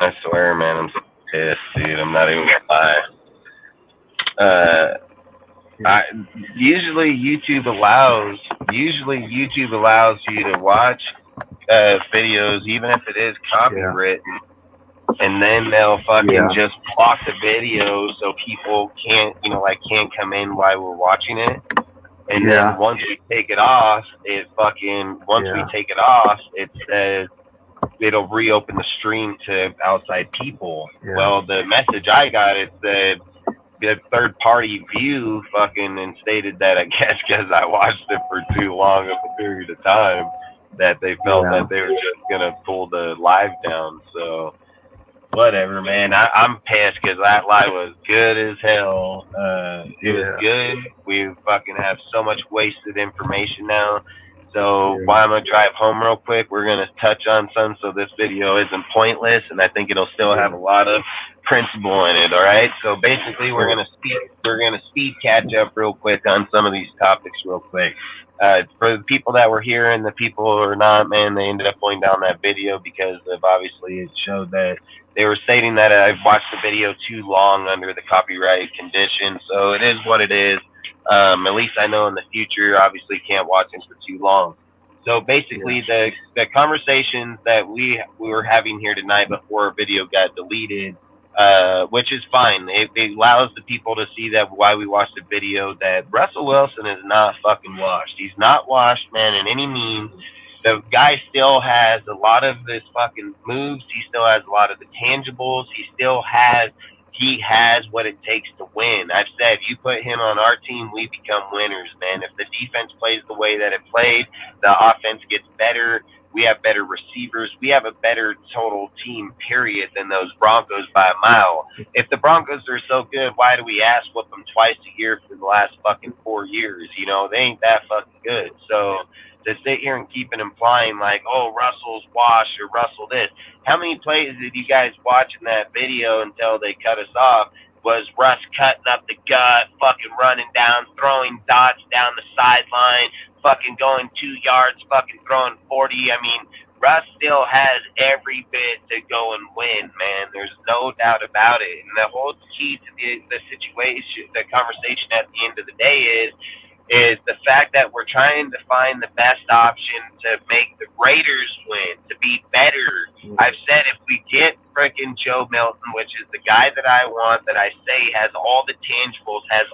I swear, man, I'm so pissed, dude. I'm not even gonna lie. I usually YouTube allows you to watch videos even if it is Yeah. copywritten, and then they'll fucking Yeah. just block the video so people can't like can't come in while we're watching it. And then Yeah. once we take it off, Yeah. it says it'll reopen the stream to outside people. Yeah. Well, the message I got, it said the third party view fucking and stated that I guess because I watched it for too long of a period of time that they felt that Yeah. they were just gonna pull the live down. So whatever, man. I'm pissed because that live was good as hell. It was Yeah. good. We fucking have so much wasted information now. So Yeah. while I'm gonna drive home real quick, we're gonna touch on some so this video isn't pointless, and I think it'll still have a Yeah. lot of principle in it. All right. So basically, we're Yeah. gonna speed catch up real quick on some of these topics real quick. For the people that were here and the people who are not, man, they ended up pulling down that video because of obviously it showed that they were stating that I've watched the video too long under the copyright condition. So it is what it is. At least I know in the future, obviously can't watch them for too long. So basically, Yeah. the conversations that we were having here tonight before a video got deleted, which is fine. It allows the people to see that why we watched the video that Russell Wilson is not fucking washed. He's not washed, man, in any means. The guy still has a lot of his fucking moves. He still has a lot of the tangibles. He has what it takes to win. I've said you put him on our team, we become winners, man. If the defense plays the way that it played, the offense gets better. We have better receivers. We have a better total team, period, than those Broncos by a mile. If the Broncos are so good, why do we ass whoop them twice a year for the last fucking 4 years? They ain't that fucking good. So to sit here and keep it implying like, oh, Russell's washed or Russell this. How many plays did you guys watch in that video until they cut us off? Was Russ cutting up the gut, fucking running down, throwing dots down the sideline, fucking going 2 yards, fucking throwing 40? I mean, Russ still has every bit to go and win, man. There's no doubt about it. And the whole key to the situation, the conversation at the end of the day is the fact that we're trying to find the best option to make the Raiders win, to be better. I've said if we get frickin' Joe Milton, which is the guy that I want, that I say has all the tangibles, has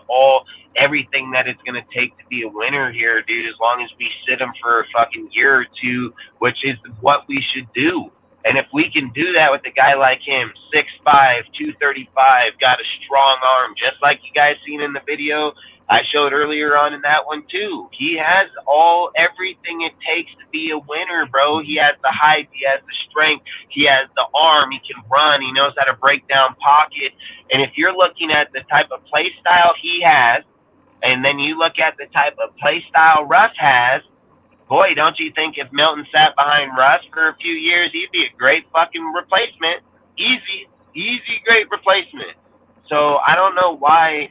everything that it's going to take to be a winner here, dude, as long as we sit him for a fucking year or two, which is what we should do. And if we can do that with a guy like him, 6'5", 235, got a strong arm, just like you guys seen in the video I showed earlier on in that one too. He has everything it takes to be a winner, bro. He has the height, he has the strength, he has the arm, he can run, he knows how to break down pockets. And if you're looking at the type of play style he has, and then you look at the type of play style Russ has, boy, don't you think if Milton sat behind Russ for a few years, he'd be a great fucking replacement. Easy, great replacement. So I don't know why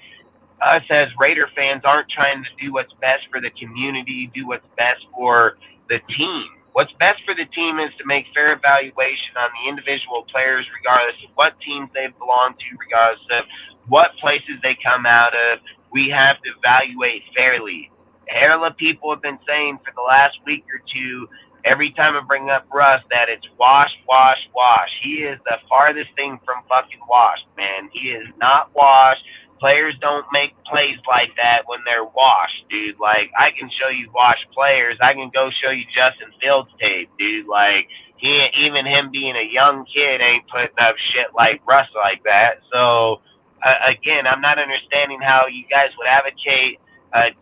us as Raider fans aren't trying to do what's best for the community, do what's best for the team. What's best for the team is to make fair evaluation on the individual players, regardless of what teams they belong to, regardless of what places they come out of. We have to evaluate fairly. Hella people have been saying for the last week or two, every time I bring up Russ, that it's wash. He is the farthest thing from fucking washed, man. He is not washed. Players don't make plays like that when they're washed, dude. Like, I can show you washed players. I can go show you Justin Fields tape, dude. Like, even him being a young kid ain't putting up shit like Russ like that. So, again, I'm not understanding how you guys would advocate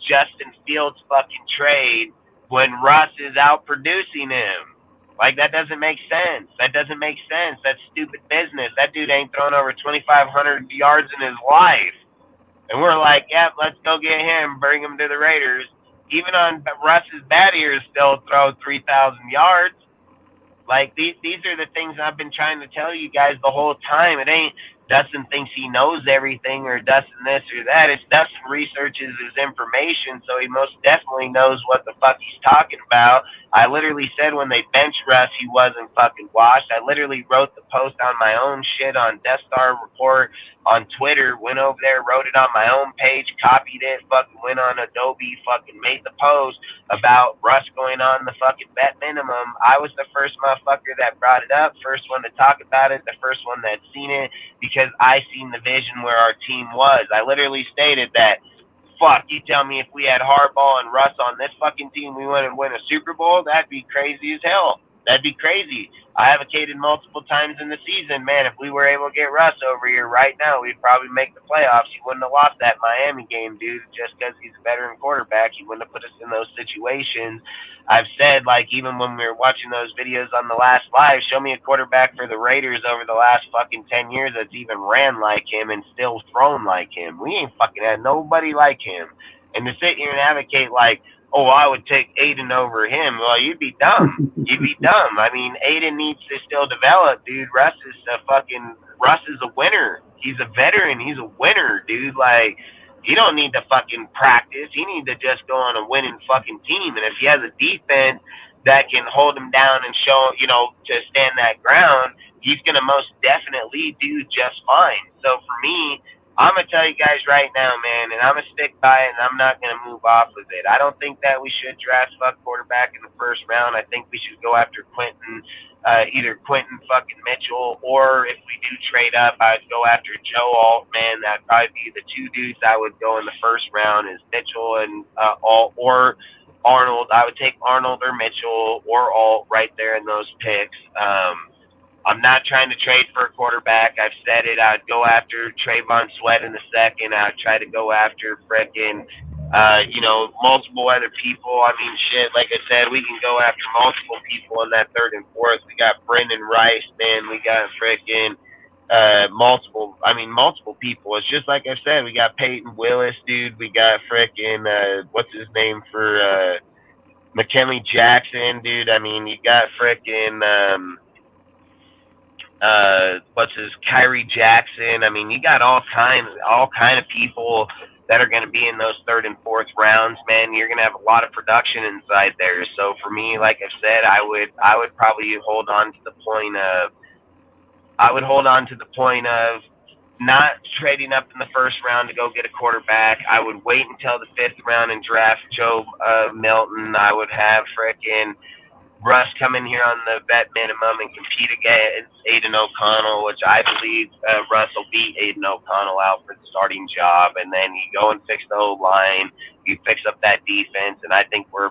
Justin Fields fucking trade when Russ is out producing him. Like, that doesn't make sense. That's stupid business. That dude ain't thrown over 2,500 yards in his life. And we're like, yeah, let's go get him, bring him to the Raiders. Even on Russ's bad years, still throw 3,000 yards. Like, these are the things I've been trying to tell you guys the whole time. It ain't Dustin thinks he knows everything, or Dustin this or that. It's Dustin researches his information, so he most definitely knows what the fuck he's talking about. I literally said when they benched Russ, he wasn't fucking washed. I literally wrote the post on my own shit on Death Star Report on Twitter, went over there, wrote it on my own page, copied it, fucking went on Adobe, fucking made the post about Russ going on the fucking vet minimum. I was the first motherfucker that brought it up, first one to talk about it, the first one that seen it, because I seen the vision where our team was. I literally stated that, fuck, you tell me if we had Harbaugh and Russ on this fucking team, we wouldn't win a Super Bowl? That'd be crazy as hell. That'd be crazy. I advocated multiple times in the season, man, if we were able to get Russ over here right now, we'd probably make the playoffs. He wouldn't have lost that Miami game, dude, just because he's a veteran quarterback. He wouldn't have put us in those situations. I've said, like, even when we were watching those videos on the last live, show me a quarterback for the Raiders over the last fucking 10 years that's even ran like him and still thrown like him. We ain't fucking had nobody like him. And to sit here and advocate like, oh, I would take Aiden over him. Well, you'd be dumb. You'd be dumb. I mean, Aiden needs to still develop, dude. Russ is a winner. He's a veteran. He's a winner, dude. Like, he don't need to fucking practice. He needs to just go on a winning fucking team. And if he has a defense that can hold him down and show, to stand that ground, he's going to most definitely do just fine. So for me, I'm going to tell you guys right now, man, and I'm going to stick by it, and I'm not going to move off of it. I don't think that we should draft fuck quarterback in the first round. I think we should go after either Quentin fucking Mitchell, or if we do trade up, I'd go after Joe Altman. That'd probably be the two dudes I would go in the first round is Mitchell and Alt, or Arnold. I would take Arnold or Mitchell or Alt right there in those picks. I'm not trying to trade for a quarterback. I've said it. I'd go after Trayvon Sweat in the second. I'd try to go after frickin', multiple other people. I mean, shit, like I said, we can go after multiple people in that third and fourth. We got Brendan Rice, man. We got frickin' multiple people. It's just like I said, we got Peyton Willis, dude. We got frickin', what's his name for McKinley Jackson, dude. I mean, you got frickin', Kyrie Jackson. I mean, you got all kind of people that are going to be in those third and fourth rounds, man. You're going to have a lot of production inside there. So for me, like I've said, I would probably hold on to the point of not trading up in the first round to go get a quarterback. I would wait until the fifth round and draft Joe Milton. I would have frickin' Russ come in here on the vet minimum and compete against Aiden O'Connell, which I believe Russ will beat Aiden O'Connell out for the starting job. And then you go and fix the O-line, you fix up that defense, and I think we're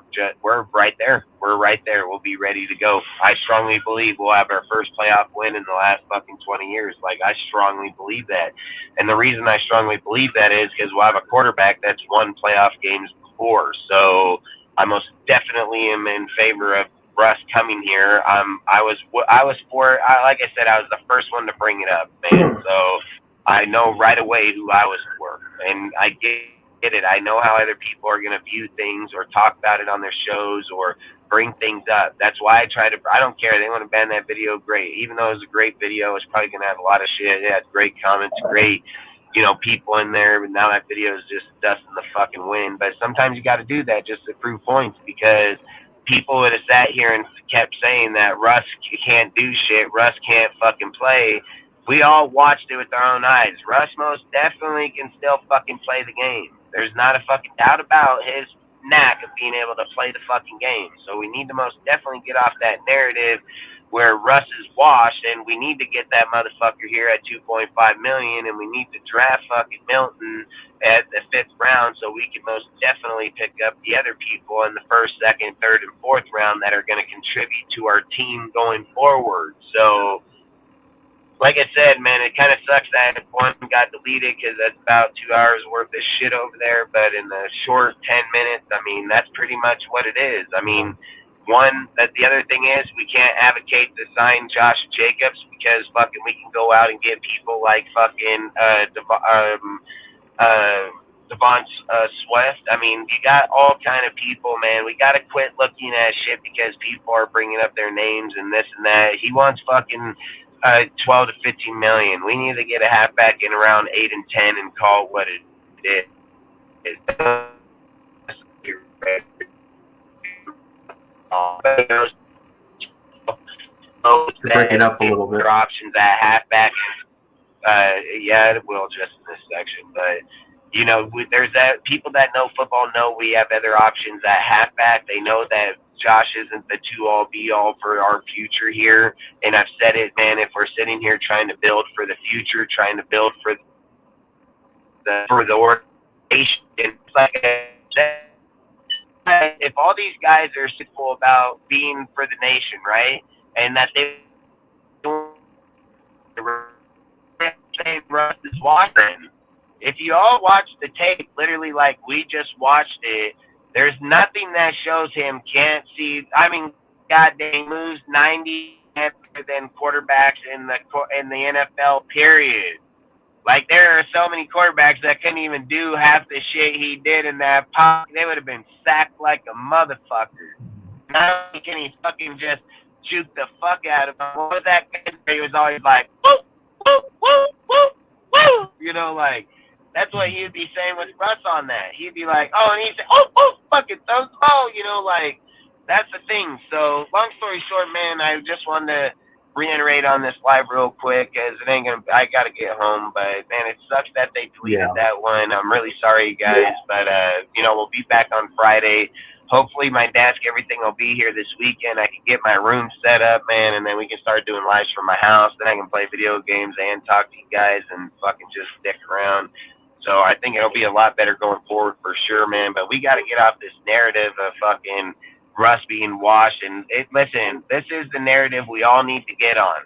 right there. We're right there. We'll be ready to go. I strongly believe we'll have our first playoff win in the last fucking 20 years. Like, I strongly believe that. And the reason I strongly believe that is because we'll have a quarterback that's won playoff games before. So I most definitely am in favor of Russ coming here. I was for it. Like I said, I was the first one to bring it up, man. So I know right away who I was for, and I get it. I know how other people are going to view things or talk about it on their shows or bring things up. That's why I don't care. They want to ban that video, great. Even though it was a great video, it's probably going to have a lot of shit. It had great comments, great, people in there. But now that video is just dust in the fucking wind. But sometimes you got to do that just to prove points, because people would have sat here and kept saying that Russ can't do shit, Russ can't fucking play. We all watched it with our own eyes. Russ most definitely can still fucking play the game. There's not a fucking doubt about his knack of being able to play the fucking game. So we need to most definitely get off that narrative where Russ is washed, and we need to get that motherfucker here at $2.5 million, and we need to draft fucking Milton at the fifth round so we can most definitely pick up the other people in the first, second, third, and fourth round that are going to contribute to our team going forward. So, like I said, man, it kind of sucks that one got deleted because that's about 2 hours worth of shit over there, but in the short 10 minutes, I mean, that's pretty much what it is. I mean, the other thing is we can't advocate to sign Josh Jacobs because fucking we can go out and get people like fucking Devon Swift. I mean, you got all kind of people, man. We got to quit looking at shit because people are bringing up their names and this and that. He wants fucking 12 to 15 million. We need to get a halfback in around 8 and 10 and call it what it is. You're breaking up a little bit. Options at halfback. Yeah, it will just in this section, but you know, there's that people that know football know we have other options at halfback. They know that Josh isn't the two all be all for our future here, and I've said it, man. If we're sitting here trying to build for the future, trying to build for the organization, like I said, if all these guys are simple about being for the nation, right, and that they Russ is watching. If you all watch the tape, literally like we just watched it, there's nothing that shows him can't see. I mean, goddamn, moves 90 than quarterbacks in the NFL. Period. Like there are so many quarterbacks that couldn't even do half the shit he did in that pocket. They would have been sacked like a motherfucker. Not only can he fucking just juke the fuck out of him. What was that guy? He was always like, woo, woo, woo, woo, woo. You know, like, that's what he'd be saying with Russ on that. He'd be like, oh, and he'd say, oh, fucking throws the ball. You know, like, that's the thing. So, long story short, man, I just wanted to reiterate on this live real quick, as it ain't gonna. I gotta get home, but man, it sucks that they deleted that one. I'm really sorry, guys, but you know, we'll be back on Friday. Hopefully, my desk, everything will be here this weekend. I can get my room set up, man, and then we can start doing lives from my house. Then I can play video games and talk to you guys and fucking just stick around. So I think it'll be a lot better going forward for sure, man. But we got to get off this narrative of fucking Russ being washed. And listen, this is the narrative we all need to get on.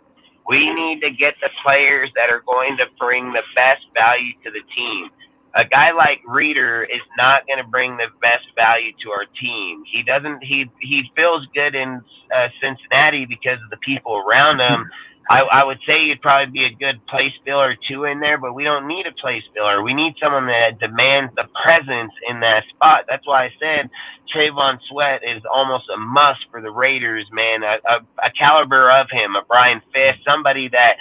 We need to get the players that are going to bring the best value to the team. A guy like Reeder is not going to bring the best value to our team. He doesn't. He feels good in Cincinnati because of the people around him. I would say he'd probably be a good place filler too in there, but we don't need a place filler. We need someone that demands the presence in that spot. That's why I said Trayvon Sweat is almost a must for the Raiders, man. A caliber of him, a Brian Fisk, somebody that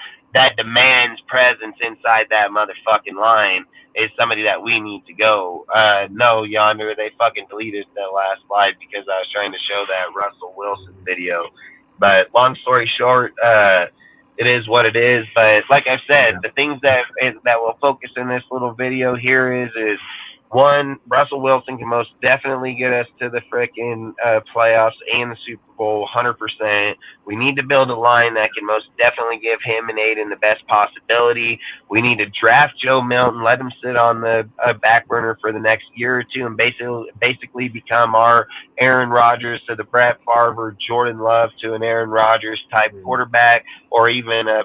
demands presence inside that motherfucking line is somebody that we need to go. No, Yonder, they fucking deleted the last slide because I was trying to show that Russell Wilson video. But long story short, it is what it is. But like I said, the things that will focus in this little video here is one, Russell Wilson can most definitely get us to the frickin' playoffs and the Super Bowl, 100%. We need to build a line that can most definitely give him and Aiden the best possibility. We need to draft Joe Milton, let him sit on the back burner for the next year or two, and basically become our Aaron Rodgers to the Brett Favre, Jordan Love to an Aaron Rodgers type quarterback, or even a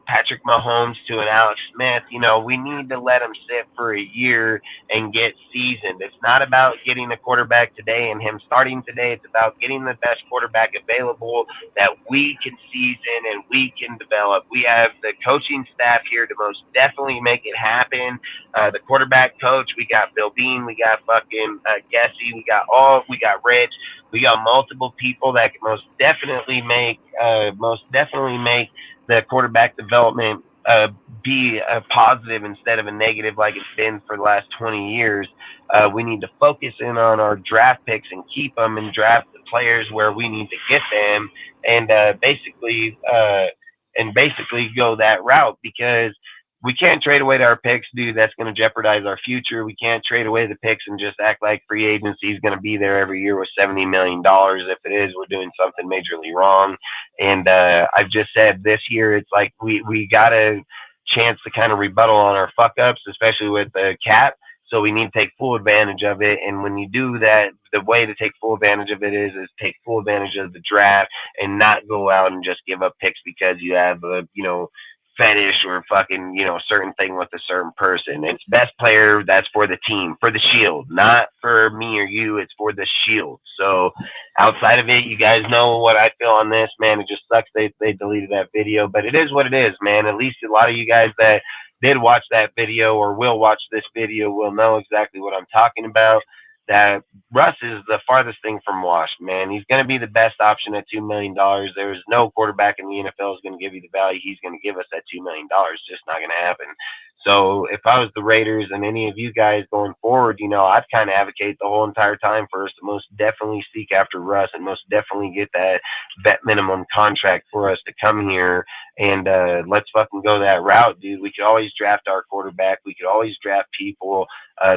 Patrick Mahomes to an Alex Smith. You know, we need to let him sit for a year and get seasoned. It's not about getting a quarterback today and him starting today. It's about getting the best quarterback available that we can season and we can develop. We have the coaching staff here to most definitely make it happen. The quarterback coach, we got Bill Bean, we got fucking Gessie, we got Rich. We got multiple people that can most definitely make the quarterback development be a positive instead of a negative like it's been for the last 20 years. We need to focus in on our draft picks and keep them and draft the players where we need to get them, and basically go that route, because we can't trade away our picks, dude. That's going to jeopardize our future. We can't trade away the picks and just act like free agency is going to be there every year with $70 million. If it is, we're doing something majorly wrong. And I've just said this year, it's like we got a chance to kind of rebuttal on our fuck ups, especially with the cap. So we need to take full advantage of it. And when you do that, the way to take full advantage of it is take full advantage of the draft and not go out and just give up picks because you have a, fetish or fucking, certain thing with a certain person. It's best player that's for the team, for the shield, not for me or you. It's for the shield. So outside of it, you guys know what I feel on this, man. It just sucks they deleted that video, but it is what it is, man. At least a lot of you guys that did watch that video or will watch this video will know exactly what I'm talking about. that Russ is the farthest thing from washed, man. He's going to be the best option at $2 million. There's no quarterback in the NFL is going to give you the value he's going to give us at $2 million. It's just not going to happen. So if I was the Raiders and any of you guys going forward, I'd kind of advocate the whole entire time for us to most definitely seek after Russ and most definitely get that vet minimum contract for us to come here and let's fucking go that route, dude. We could always draft our quarterback. We could always draft people.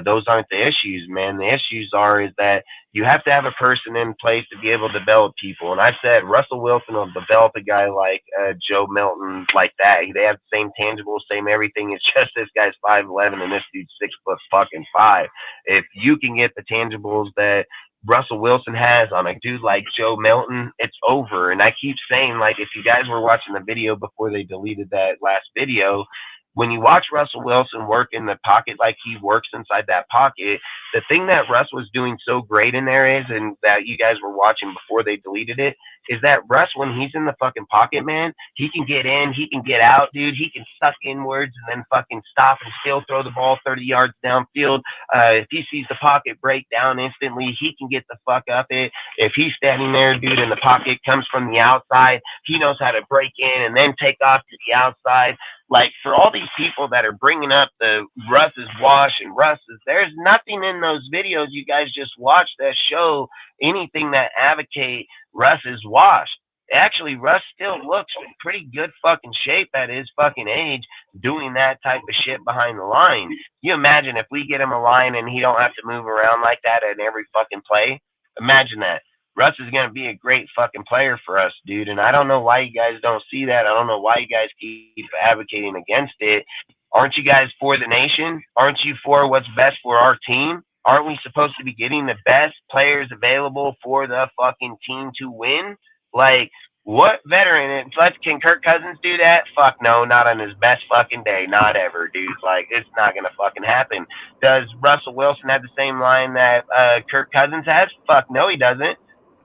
Those aren't the issues, man. The issues is that you have to have a person in place to be able to develop people. And I said Russell Wilson will develop a guy like Joe Milton like that. They have the same tangibles, same everything. It's just this guy's 5'11" and this dude's 6'5". If you can get the tangibles that Russell Wilson has on a dude like Joe Milton, it's over. And I keep saying, like, if you guys were watching the video before they deleted that last video, when you watch Russell Wilson work in the pocket like he works inside that pocket, the thing that Russ was doing so great in there is, and that you guys were watching before they deleted it, is that Russ, when he's in the fucking pocket, man, he can get in, he can get out, dude. He can suck inwards and then fucking stop and still throw the ball 30 yards downfield. If he sees the pocket break down instantly, he can get the fuck up it. If he's standing there, dude, and the pocket comes from the outside, he knows how to break in and then take off to the outside. Like, for all these people that are bringing up the Russ is wash and Russ is, there's nothing in those videos you guys just watched that show anything that advocate Russ is washed. Actually, Russ still looks in pretty good fucking shape at his fucking age doing that type of shit behind the line. You imagine if we get him a line and he don't have to move around like that at every fucking play? Imagine that. Russ is going to be a great fucking player for us, dude. And I don't know why you guys don't see that. I don't know why you guys keep advocating against it. Aren't you guys for the nation? Aren't you for what's best for our team? Aren't we supposed to be getting the best players available for the fucking team to win? Like, what veteran? Can Kirk Cousins do that? Fuck no, not on his best fucking day. Not ever, dude. Like, it's not going to fucking happen. Does Russell Wilson have the same line that Kirk Cousins has? Fuck no, he doesn't.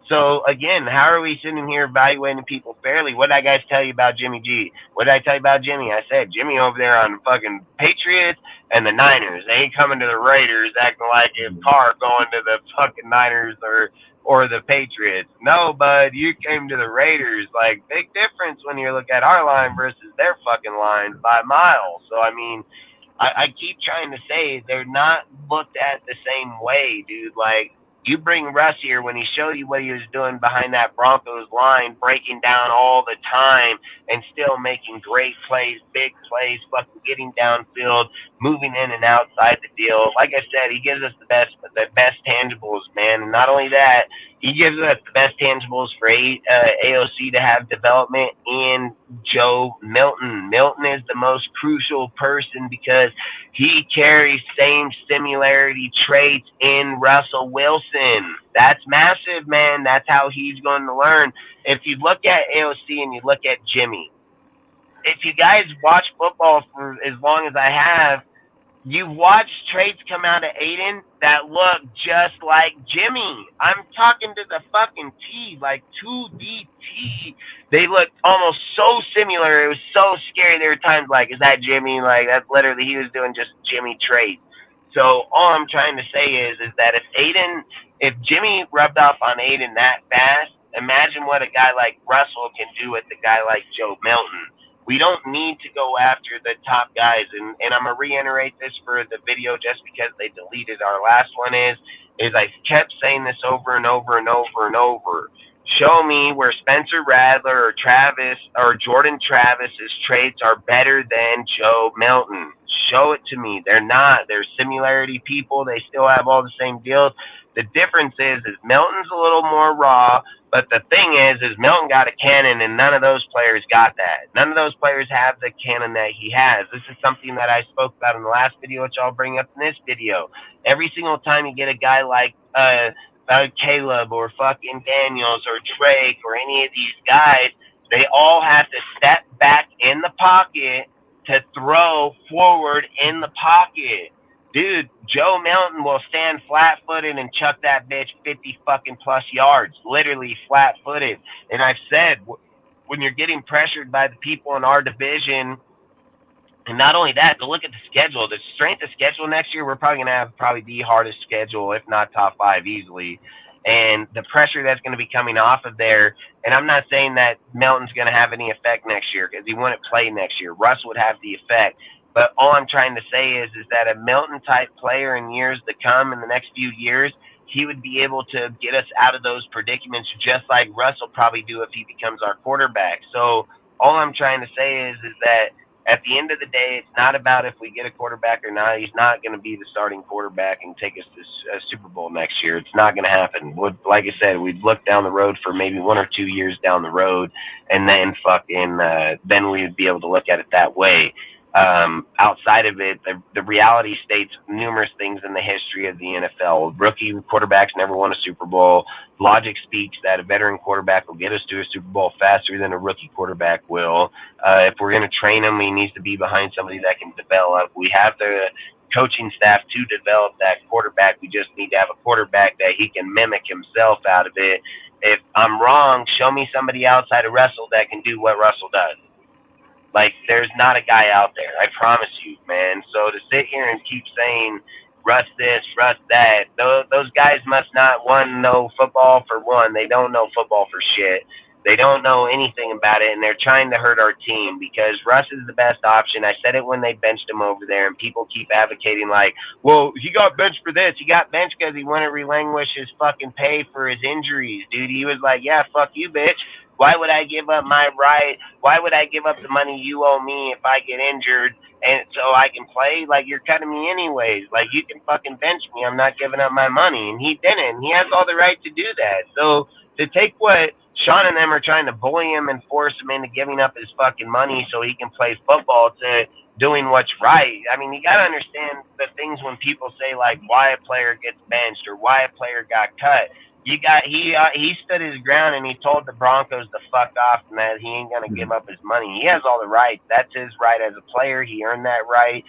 So, again, how are we sitting here evaluating people fairly? What did I guys tell you about Jimmy G? What did I tell you about Jimmy? I said Jimmy over there on fucking Patriots and the Niners. They ain't coming to the Raiders acting like his car going to the fucking Niners or the Patriots. No, bud, you came to the Raiders. Like, big difference when you look at our line versus their fucking lines by miles. So, I mean, I keep trying to say they're not looked at the same way, dude. Like, you bring Russ here when he showed you what he was doing behind that Broncos line, breaking down all the time and still making great plays, big plays, fucking getting downfield, moving in and outside the deal. Like I said, he gives us the best tangibles, man. And not only that, he gives us the best tangibles for AOC to have development in Joe Milton. Milton is the most crucial person because he carries same similarity traits in Russell Wilson. That's massive, man. That's how he's going to learn. If you look at AOC and you look at Jimmy, if you guys watch football for as long as I have, you watch traits come out of Aiden that look just like Jimmy. I'm talking to the fucking T, like 2DT. They look almost so similar. It was so scary. There were times like, is that Jimmy? Like, that's literally, he was doing just Jimmy traits. So all I'm trying to say is that if Jimmy rubbed off on Aiden that fast, imagine what a guy like Russell can do with a guy like Joe Milton. We don't need to go after the top guys. And I'm going to reiterate this for the video just because they deleted our last one is I kept saying this over and over and over and over. Show me where Spencer Rattler or Travis or Jordan Travis's traits are better than Joe Milton. Show it to me. They're not. They're similarity people. They still have all the same deals. The difference is Milton's a little more raw, but the thing is Milton got a cannon, and none of those players got that. None of those players have the cannon that he has. This is something that I spoke about in the last video, which I'll bring up in this video. Every single time you get a guy like Caleb or fucking Daniels or Drake or any of these guys, they all have to step back in the pocket to throw forward in the pocket. Dude, Joe Milton will stand flat-footed and chuck that bitch 50 fucking plus yards, literally flat-footed. And I've said, when you're getting pressured by the people in our division And not only that, to look at the schedule, the strength of schedule next year, we're probably going to have probably the hardest schedule, if not top 5 easily. And the pressure that's going to be coming off of there, and I'm not saying that Melton's going to have any effect next year because he wouldn't play next year. Russ would have the effect. But all I'm trying to say is that a Melton-type player in years to come, in the next few years, he would be able to get us out of those predicaments just like Russ will probably do if he becomes our quarterback. So all I'm trying to say is that at the end of the day, it's not about if we get a quarterback or not. He's not going to be the starting quarterback and take us to a Super Bowl next year. It's not going to happen. Like I said, we'd look down the road for maybe 1 or 2 years down the road, and then then we would be able to look at it that way. Outside of it, the reality states numerous things in the history of the NFL. Rookie quarterbacks never won a Super Bowl. Logic speaks that a veteran quarterback will get us to a Super Bowl faster than a rookie quarterback will. If we're going to train him, he needs to be behind somebody that can develop. We have the coaching staff to develop that quarterback. We just need to have a quarterback that he can mimic himself out of it. If I'm wrong, show me somebody outside of Russell that can do what Russell does. Like, there's not a guy out there. I promise you, man. So to sit here and keep saying Russ this, Russ that, those guys must not, know football for one. They don't know football for shit. They don't know anything about it, and they're trying to hurt our team because Russ is the best option. I said it when they benched him over there, and people keep advocating like, well, he got benched for this. He got benched because he wouldn't relinquish his fucking pay for his injuries, dude. He was like, yeah, fuck you, bitch. Why would I give up my right? Why would I give up the money you owe me if I get injured and so I can play? Like, you're cutting me anyways. Like, you can fucking bench me. I'm not giving up my money. And he didn't. He has all the right to do that. So to take what Sean and them are trying to bully him and force him into giving up his fucking money so he can play football to doing what's right. I mean, you got to understand the things when people say, like, why a player gets benched or why a player got cut. He stood his ground and he told the Broncos to fuck off and that he ain't gonna give up his money. He has all the rights. That's his right as a player. He earned that right.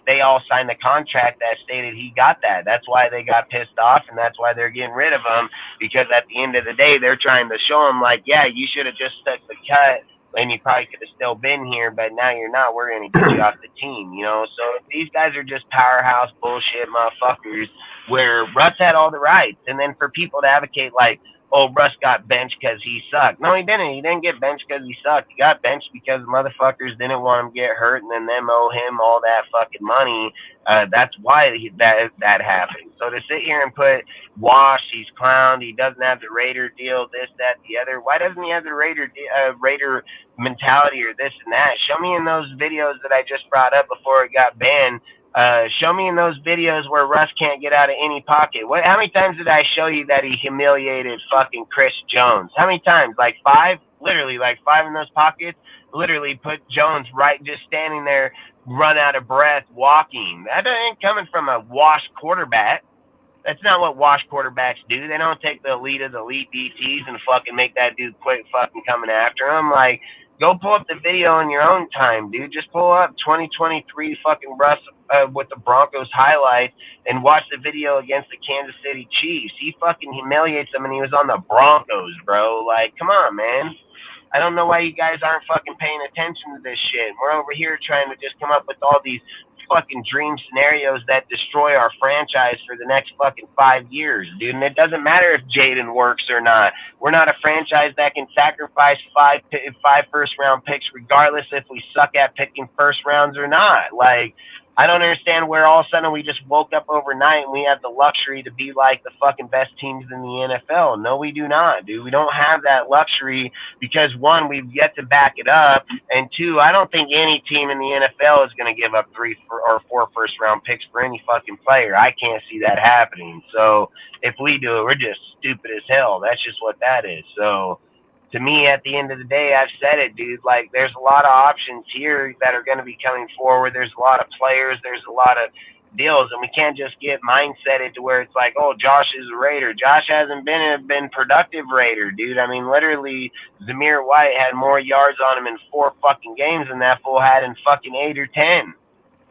They all signed the contract that stated he got that. That's why they got pissed off and that's why they're getting rid of him, because at the end of the day they're trying to show him like, yeah, you should have just stuck the cut and you probably could have still been here, but now you're not. We're going to get you off the team, you know? So these guys are just powerhouse bullshit motherfuckers where Russ had all the rights. And then for people to advocate like, oh, Russ got benched because he sucked. No, he didn't. He didn't get benched because he sucked. He got benched because motherfuckers didn't want him to get hurt and then them owe him all that fucking money. That's why that happened. So to sit here and put Wash, he's clowned, he doesn't have the Raider deal, this, that, the other. Why doesn't he have the Raider mentality or this and that? Show me in those videos that I just brought up before it got banned. Show me in those videos where Russ can't get out of any pocket. How many times did I show you that he humiliated fucking Chris Jones? How many times? Like 5? Literally, like 5 in those pockets. Literally put Jones right just standing there, run out of breath, walking. That ain't coming from a washed quarterback. That's not what washed quarterbacks do. They don't take the elite of the elite DTs and fucking make that dude quit fucking coming after him. Like, go pull up the video in your own time, dude. Just pull up 2023 fucking Russ with the Broncos highlights and watch the video against the Kansas City Chiefs. He fucking humiliates them and he was on the Broncos, bro. Like, come on, man. I don't know why you guys aren't fucking paying attention to this shit. We're over here trying to just come up with all these fucking dream scenarios that destroy our franchise for the next fucking 5 years, dude. And it doesn't matter if Jaden works or not. We're not a franchise that can sacrifice five first round picks regardless if we suck at picking first rounds or not. Like, I don't understand where all of a sudden we just woke up overnight and we have the luxury to be like the fucking best teams in the NFL. No, we do not, dude. We don't have that luxury because, one, we've yet to back it up, and two, I don't think any team in the NFL is going to give up 3 or 4 first-round picks for any fucking player. I can't see that happening. So if we do it, we're just stupid as hell. That's just what that is. So to me, at the end of the day, I've said it, dude. Like, there's a lot of options here that are going to be coming forward. There's a lot of players. There's a lot of deals, and we can't just get mindseted to where it's like, oh, Josh is a Raider. Josh hasn't been productive Raider, dude. I mean, literally, Zamir White had more yards on him in 4 fucking games than that fool had in fucking 8 or 10.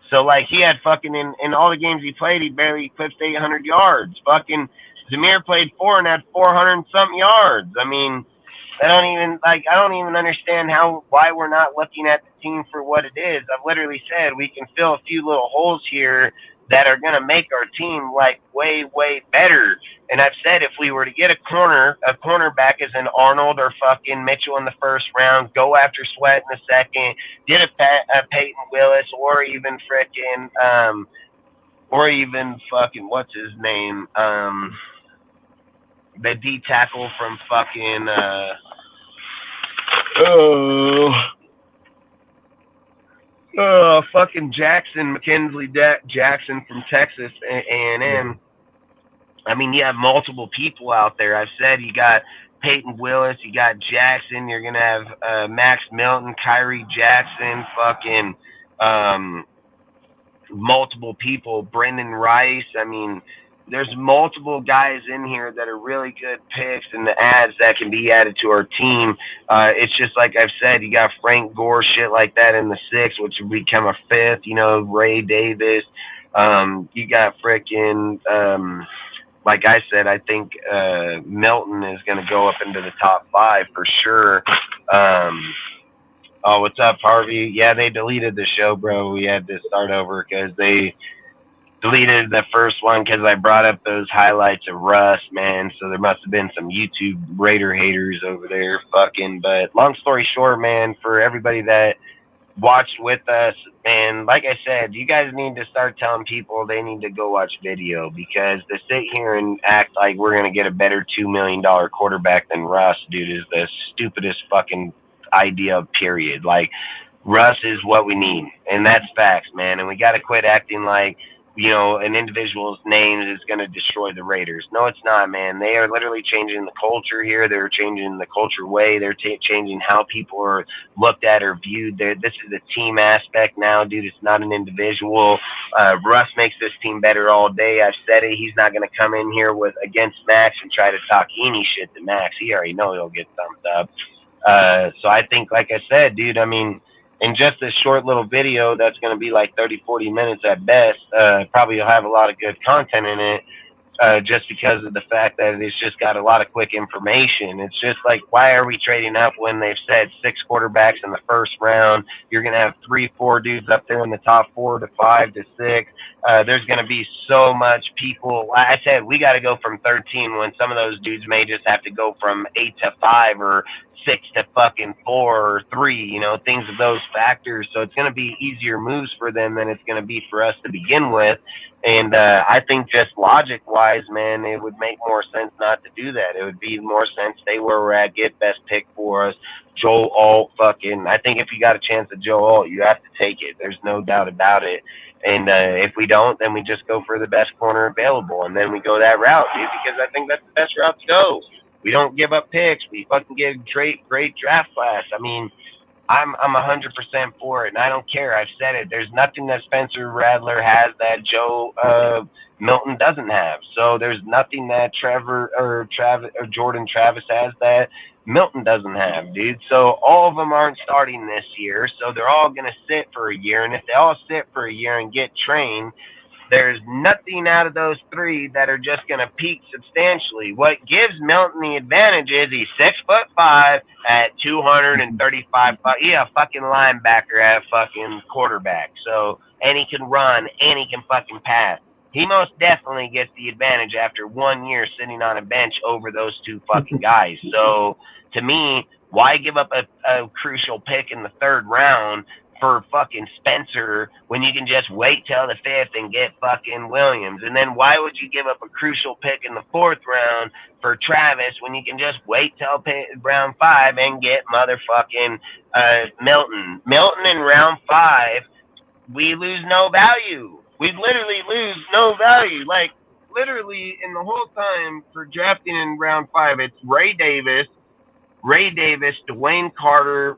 So, like, he had fucking, in all the games he played, he barely eclipsed 800 yards. Fucking Zamir played 4 and had 400 and something yards. I mean, I don't even understand why we're not looking at the team for what it is. I've literally said we can fill a few little holes here that are going to make our team like way, way better. And I've said if we were to get a cornerback as an Arnold or fucking Mitchell in the first round, go after Sweat in the second, get a Peyton Willis or even fucking, what's his name? The D tackle from fucking, fucking Jackson, Mackenzie Jackson from Texas A&M. I mean, you have multiple people out there. I've said you got Peyton Willis, you got Jackson, you're going to have Max Milton, Kyrie Jackson, fucking multiple people, Brendan Rice. I mean, there's multiple guys in here that are really good picks and the ads that can be added to our team. It's just like I've said, you got Frank Gore, shit like that in the 6th, which would become a 5th, Ray Davis. You got frickin', like I said, I think Milton is going to go up into the top 5 for sure. Oh, what's up, Harvey? Yeah, they deleted the show, bro. We had to start over because they deleted the first one because I brought up those highlights of Russ, man. So there must have been some YouTube Raider haters over there fucking. But long story short, man, for everybody that watched with us, and like I said, you guys need to start telling people they need to go watch video, because to sit here and act like we're going to get a better $2 million quarterback than Russ, dude, is the stupidest fucking idea, period. Like, Russ is what we need, and that's facts, man. And we got to quit acting like, an individual's name is going to destroy the Raiders. No, it's not, man. They are literally changing the culture here. They're changing the culture way. They're changing how people are looked at or viewed. This is a team aspect now, dude. It's not an individual. Russ makes this team better all day. I've said it. He's not going to come in here against Max and try to talk any shit to Max. He already know he'll get thumbs up. So I think, like I said, dude, I mean, in just this short little video that's going to be like 30, 40 minutes at best, probably you'll have a lot of good content in it, just because of the fact that it's just got a lot of quick information. It's just like, why are we trading up when they've said 6 quarterbacks in the first round? You're going to have 3, 4 dudes up there in the top 4 to 5 to 6. There's going to be so much people. Like I said, we got to go from 13 when some of those dudes may just have to go from 8 to 5 or 6 to fucking 4 or 3, things of those factors. So it's going to be easier moves for them than it's going to be for us to begin with. And I think just logic-wise, man, it would make more sense not to do that. It would be more sense stay where we're at, get best pick for us. Joe Alt, I think if you got a chance at Joe Alt, you have to take it. There's no doubt about it. And if we don't, then we just go for the best corner available, and then we go that route, dude, because I think that's the best route to go. We don't give up picks. We fucking get a great draft class. I mean, I'm 100% for it, and I don't care. I've said it. There's nothing that Spencer Rattler has that Joe Milton doesn't have. So there's nothing that Jordan Travis has that Milton doesn't have, dude. So all of them aren't starting this year. So they're all going to sit for a year, and if they all sit for a year and get trained, there's nothing out of those 3 that are just going to peak substantially. What gives Milton the advantage is he's 6'5" at 235. He's a fucking linebacker at a fucking quarterback. So, and he can run and he can fucking pass. He most definitely gets the advantage after 1 year sitting on a bench over those 2 fucking guys. So, to me, why give up a crucial pick in the 3rd round for fucking Spencer when you can just wait till the 5th and get fucking Williams? And then why would you give up a crucial pick in the 4th round for Travis when you can just wait till round 5 and get motherfucking Milton? Milton in round 5, we lose no value. We literally lose no value. Like, literally in the whole time for drafting in round 5, it's Ray Davis, Dwayne Carter,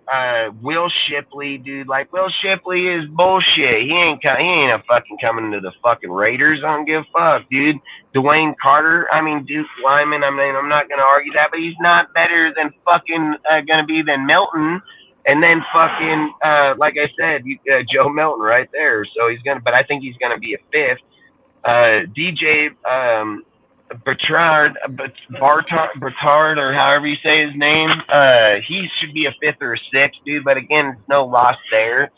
Will Shipley, dude. Like, Will Shipley is bullshit. He ain't a fucking coming to the fucking Raiders. I don't give a fuck, dude. Dwayne Carter, Duke Lyman. I'm not gonna argue that, but he's not better than fucking gonna be than Milton. And then fucking like I said, Joe Milton right there. So but I think he's gonna be a 5th. DJ Bertard, or however you say his name. He should be a fifth or a sixth, dude. But again, it's no loss there.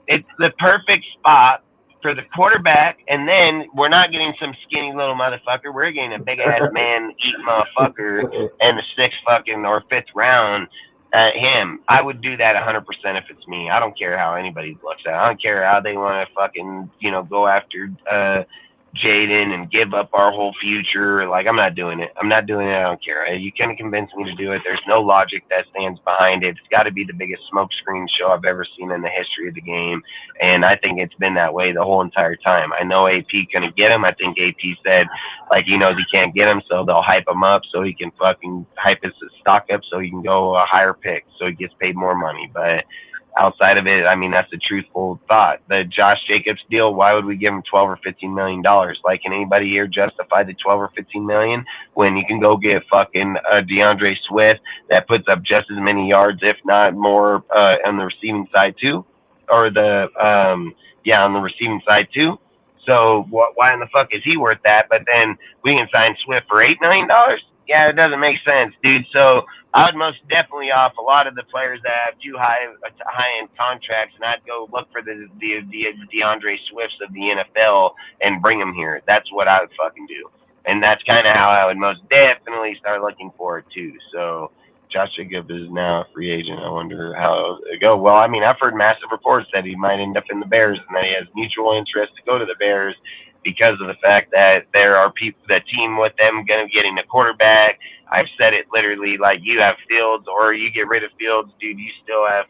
It's the perfect spot for the quarterback, and then we're not getting some skinny little motherfucker. We're getting a big ass man eating motherfucker in the sixth fucking or fifth round. Him, I would do that 100% if it's me. I don't care how anybody looks at it. I don't care how they want to fucking, go after Jaden and give up our whole future. Like, I'm not doing it. I don't care. You can't convince me to do it. There's no logic that stands behind it. It's got to be the biggest smokescreen show I've ever seen in the history of the game. And I think it's been that way the whole entire time. I know AP going to get him. I think AP said, like, he knows he can't get him, so they'll hype him up so he can fucking hype his stock up so he can go a higher pick so he gets paid more money. But outside of it, I mean, that's a truthful thought. The Josh Jacobs deal, why would we give him $12 or $15 million? Like, can anybody here justify the 12 or 15 million when you can go get fucking DeAndre Swift that puts up just as many yards, if not more, on the receiving side too, or on the receiving side too. So why in the fuck is he worth that? But then we can sign Swift for $8 million? Yeah, it doesn't make sense, dude. So I would most definitely off a lot of the players that have too high-end contracts, and I'd go look for the DeAndre Swifts of the NFL and bring them here. That's what I would fucking do. And that's kind of how I would most definitely start looking for it, too. So Josh Jacobs is now a free agent. I wonder how it go. Well, I mean, I've heard massive reports that he might end up in the Bears and that he has mutual interest to go to the Bears because of the fact that there are people, the team with them going to be getting a quarterback. I've said it literally, like, you have Fields or you get rid of Fields, dude, you still have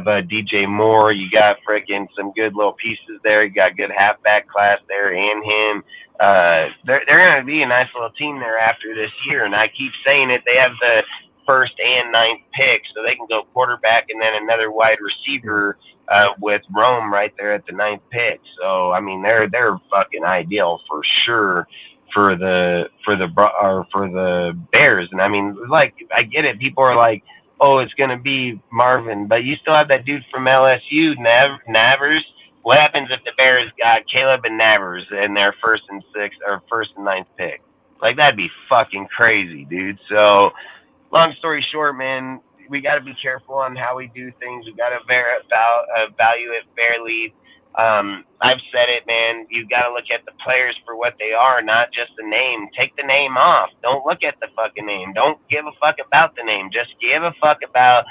DJ Moore. You got freaking some good little pieces there. You got good halfback class there and him. They're going to be a nice little team there after this year. And I keep saying it. They have the first and ninth pick, so they can go quarterback and then another wide receiver with Rome right there at the ninth pick. So I mean, they're fucking ideal for sure for the Bears. And I mean, like, I get it. People are like, oh, it's gonna be Marvin, but you still have that dude from LSU, Navers. What happens if the Bears got Caleb and Navers in their first and ninth pick? Like, that'd be fucking crazy, dude. So long story short, man, we got to be careful on how we do things. We got to value it fairly. I've said it, man. You've got to look at the players for what they are, not just the name. Take the name off. Don't look at the fucking name. Don't give a fuck about the name. Just give a fuck about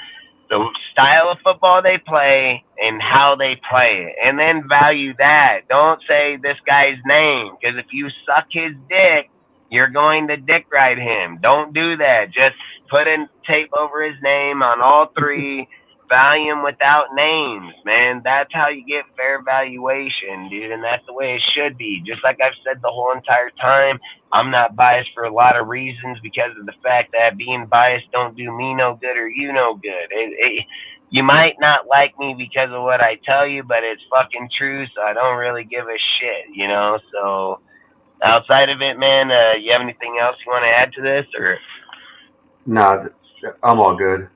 the style of football they play and how they play it, and then value that. Don't say this guy's name, because if you suck his dick, you're going to dick ride him. Don't do that. Just put in tape over his name on all three. Value him without names, man. That's how you get fair valuation, dude, and that's the way it should be. Just like I've said the whole entire time, I'm not biased for a lot of reasons because of the fact that being biased don't do me no good or you no good. You might not like me because of what I tell you, but it's fucking true, so I don't really give a shit, you know? So outside of it, man, you have anything else you want to add to this, or? No, I'm all good.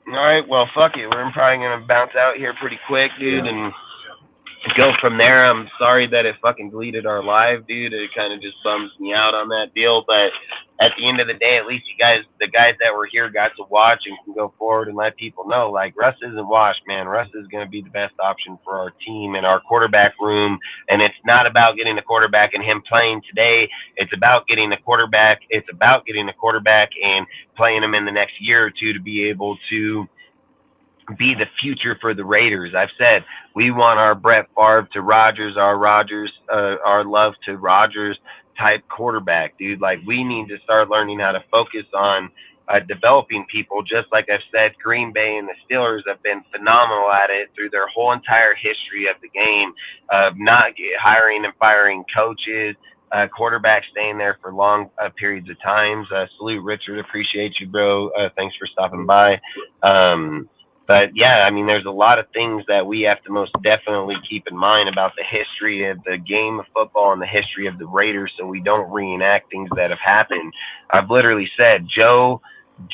All right, well, fuck it. We're probably going to bounce out here pretty quick, dude, and go from there. I'm sorry that it fucking deleted our live, dude. It kind of just bums me out on that deal, but at the end of the day, at least the guys that were here got to watch and can go forward and let people know, like, Russ isn't washed, man. Russ is going to be the best option for our team and our quarterback room, and it's not about getting the quarterback and him playing today. It's about getting the quarterback. It's about getting the quarterback and playing him in the next year or two to be able to be the future for the Raiders. I've said we want our Brett Favre to Rodgers, our love to Rodgers type quarterback, dude. Like, we need to start learning how to focus on developing people. Just like I've said, Green Bay and the Steelers have been phenomenal at it through their whole entire history of the game, of not hiring and firing coaches, quarterback staying there for long periods of times. Salute, Richard. Appreciate you, bro. Thanks for stopping by. But yeah, I mean, there's a lot of things that we have to most definitely keep in mind about the history of the game of football and the history of the Raiders, so we don't reenact things that have happened. I've literally said Joe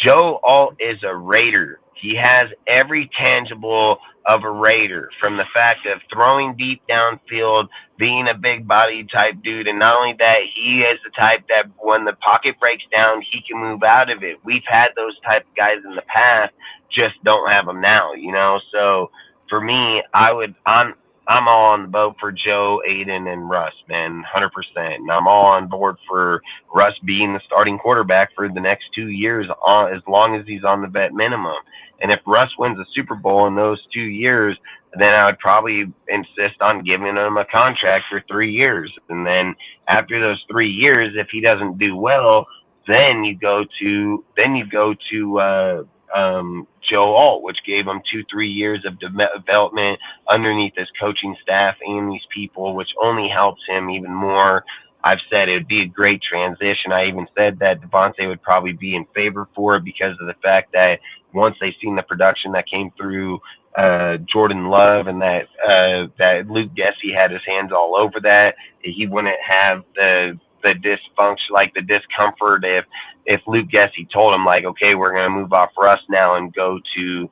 Alt is a Raider. He has every tangible of a Raider, from the fact of throwing deep downfield, being a big body type dude, and not only that, he is the type that when the pocket breaks down, he can move out of it. We've had those type of guys in the past, just don't have them now, you know. So for me, I'm all on the boat for Joe, Aiden, and Russ, man, 100%. And I'm all on board for Russ being the starting quarterback for the next 2 years, as long as he's on the vet minimum. And if Russ wins a Super Bowl in those 2 years, then I would probably insist on giving him a contract for 3 years. And then after those 3 years, if he doesn't do well, then you go to Joe Alt, which gave him 2-3 years of development underneath his coaching staff and these people, which only helps him even more. I've said it would be a great transition. I even said that Davante would probably be in favor for it because of the fact that once they've seen the production that came through Jordan Love, and that Luke Gessie had his hands all over that, he wouldn't have the dysfunction, like the discomfort, if Luke Gessie told him, like, okay, we're going to move off Russ now and go to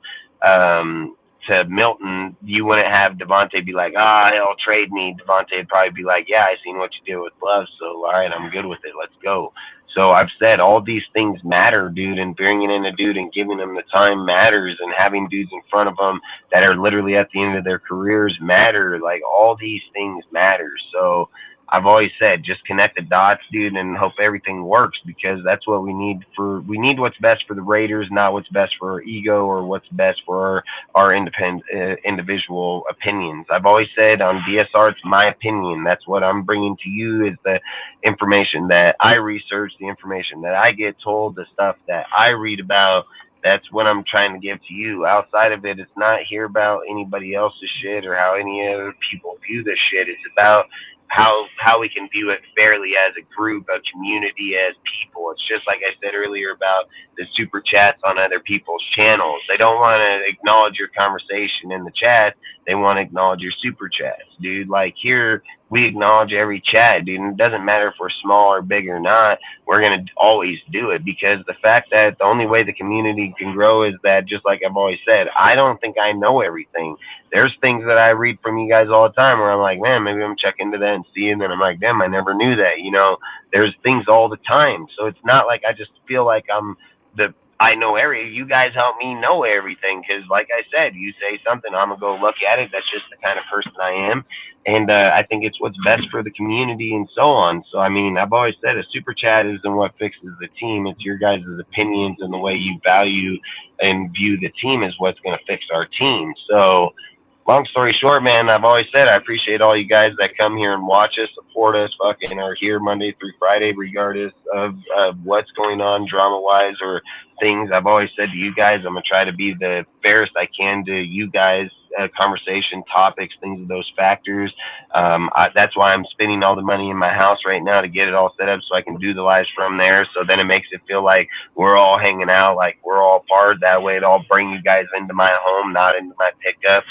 Milton. You wouldn't have Davante be like, he'll trade me. Davante would probably be like, yeah, I seen what you did with Love, so all right, I'm good with it. Let's go. So I've said all these things matter, dude, and bringing in a dude and giving them the time matters, and having dudes in front of them that are literally at the end of their careers matter. Like, all these things matter. So I've always said, just connect the dots, dude, and hope everything works, because that's what we need. We need what's best for the Raiders, not what's best for our ego or what's best for our individual opinions. I've always said on DSR, it's my opinion. That's what I'm bringing to you, is the information that I research, the information that I get told, the stuff that I read about. That's what I'm trying to give to you. Outside of it, it's not here about anybody else's shit or how any other people view this shit. It's about how we can view it fairly as a group, a community, as people. It's just like I said earlier about the super chats on other people's channels. They don't want to acknowledge your conversation in the chat. They want to acknowledge your super chats, dude. Like, here, we acknowledge every chat, dude. And it doesn't matter if we're small or big or not. We're going to always do it, because the fact that the only way the community can grow is that, just like I've always said, I don't think I know everything. There's things that I read from you guys all the time where I'm like, man, maybe I'm checking into that and see, and then I'm like, damn, I never knew that. You know, there's things all the time. So it's not like I just feel like I know you guys help me know everything, because like I said, you say something, I'm gonna go look at it. That's just the kind of person I am, and I think it's what's best for the community and so on. So I mean, I've always said a super chat isn't what fixes the team. It's your guys' opinions and the way you value and view the team is what's going to fix our team. So long story short, man, I've always said I appreciate all you guys that come here and watch us, support us, fucking are here Monday through Friday, regardless of what's going on drama-wise or things. I've always said to you guys, I'm going to try to be the fairest I can to you guys, conversation, topics, things of those factors. That's why I'm spending all the money in my house right now to get it all set up so I can do the lives from there. So then it makes it feel like we're all hanging out, like we're all part. That way it'll bring you guys into my home, not into my pickup,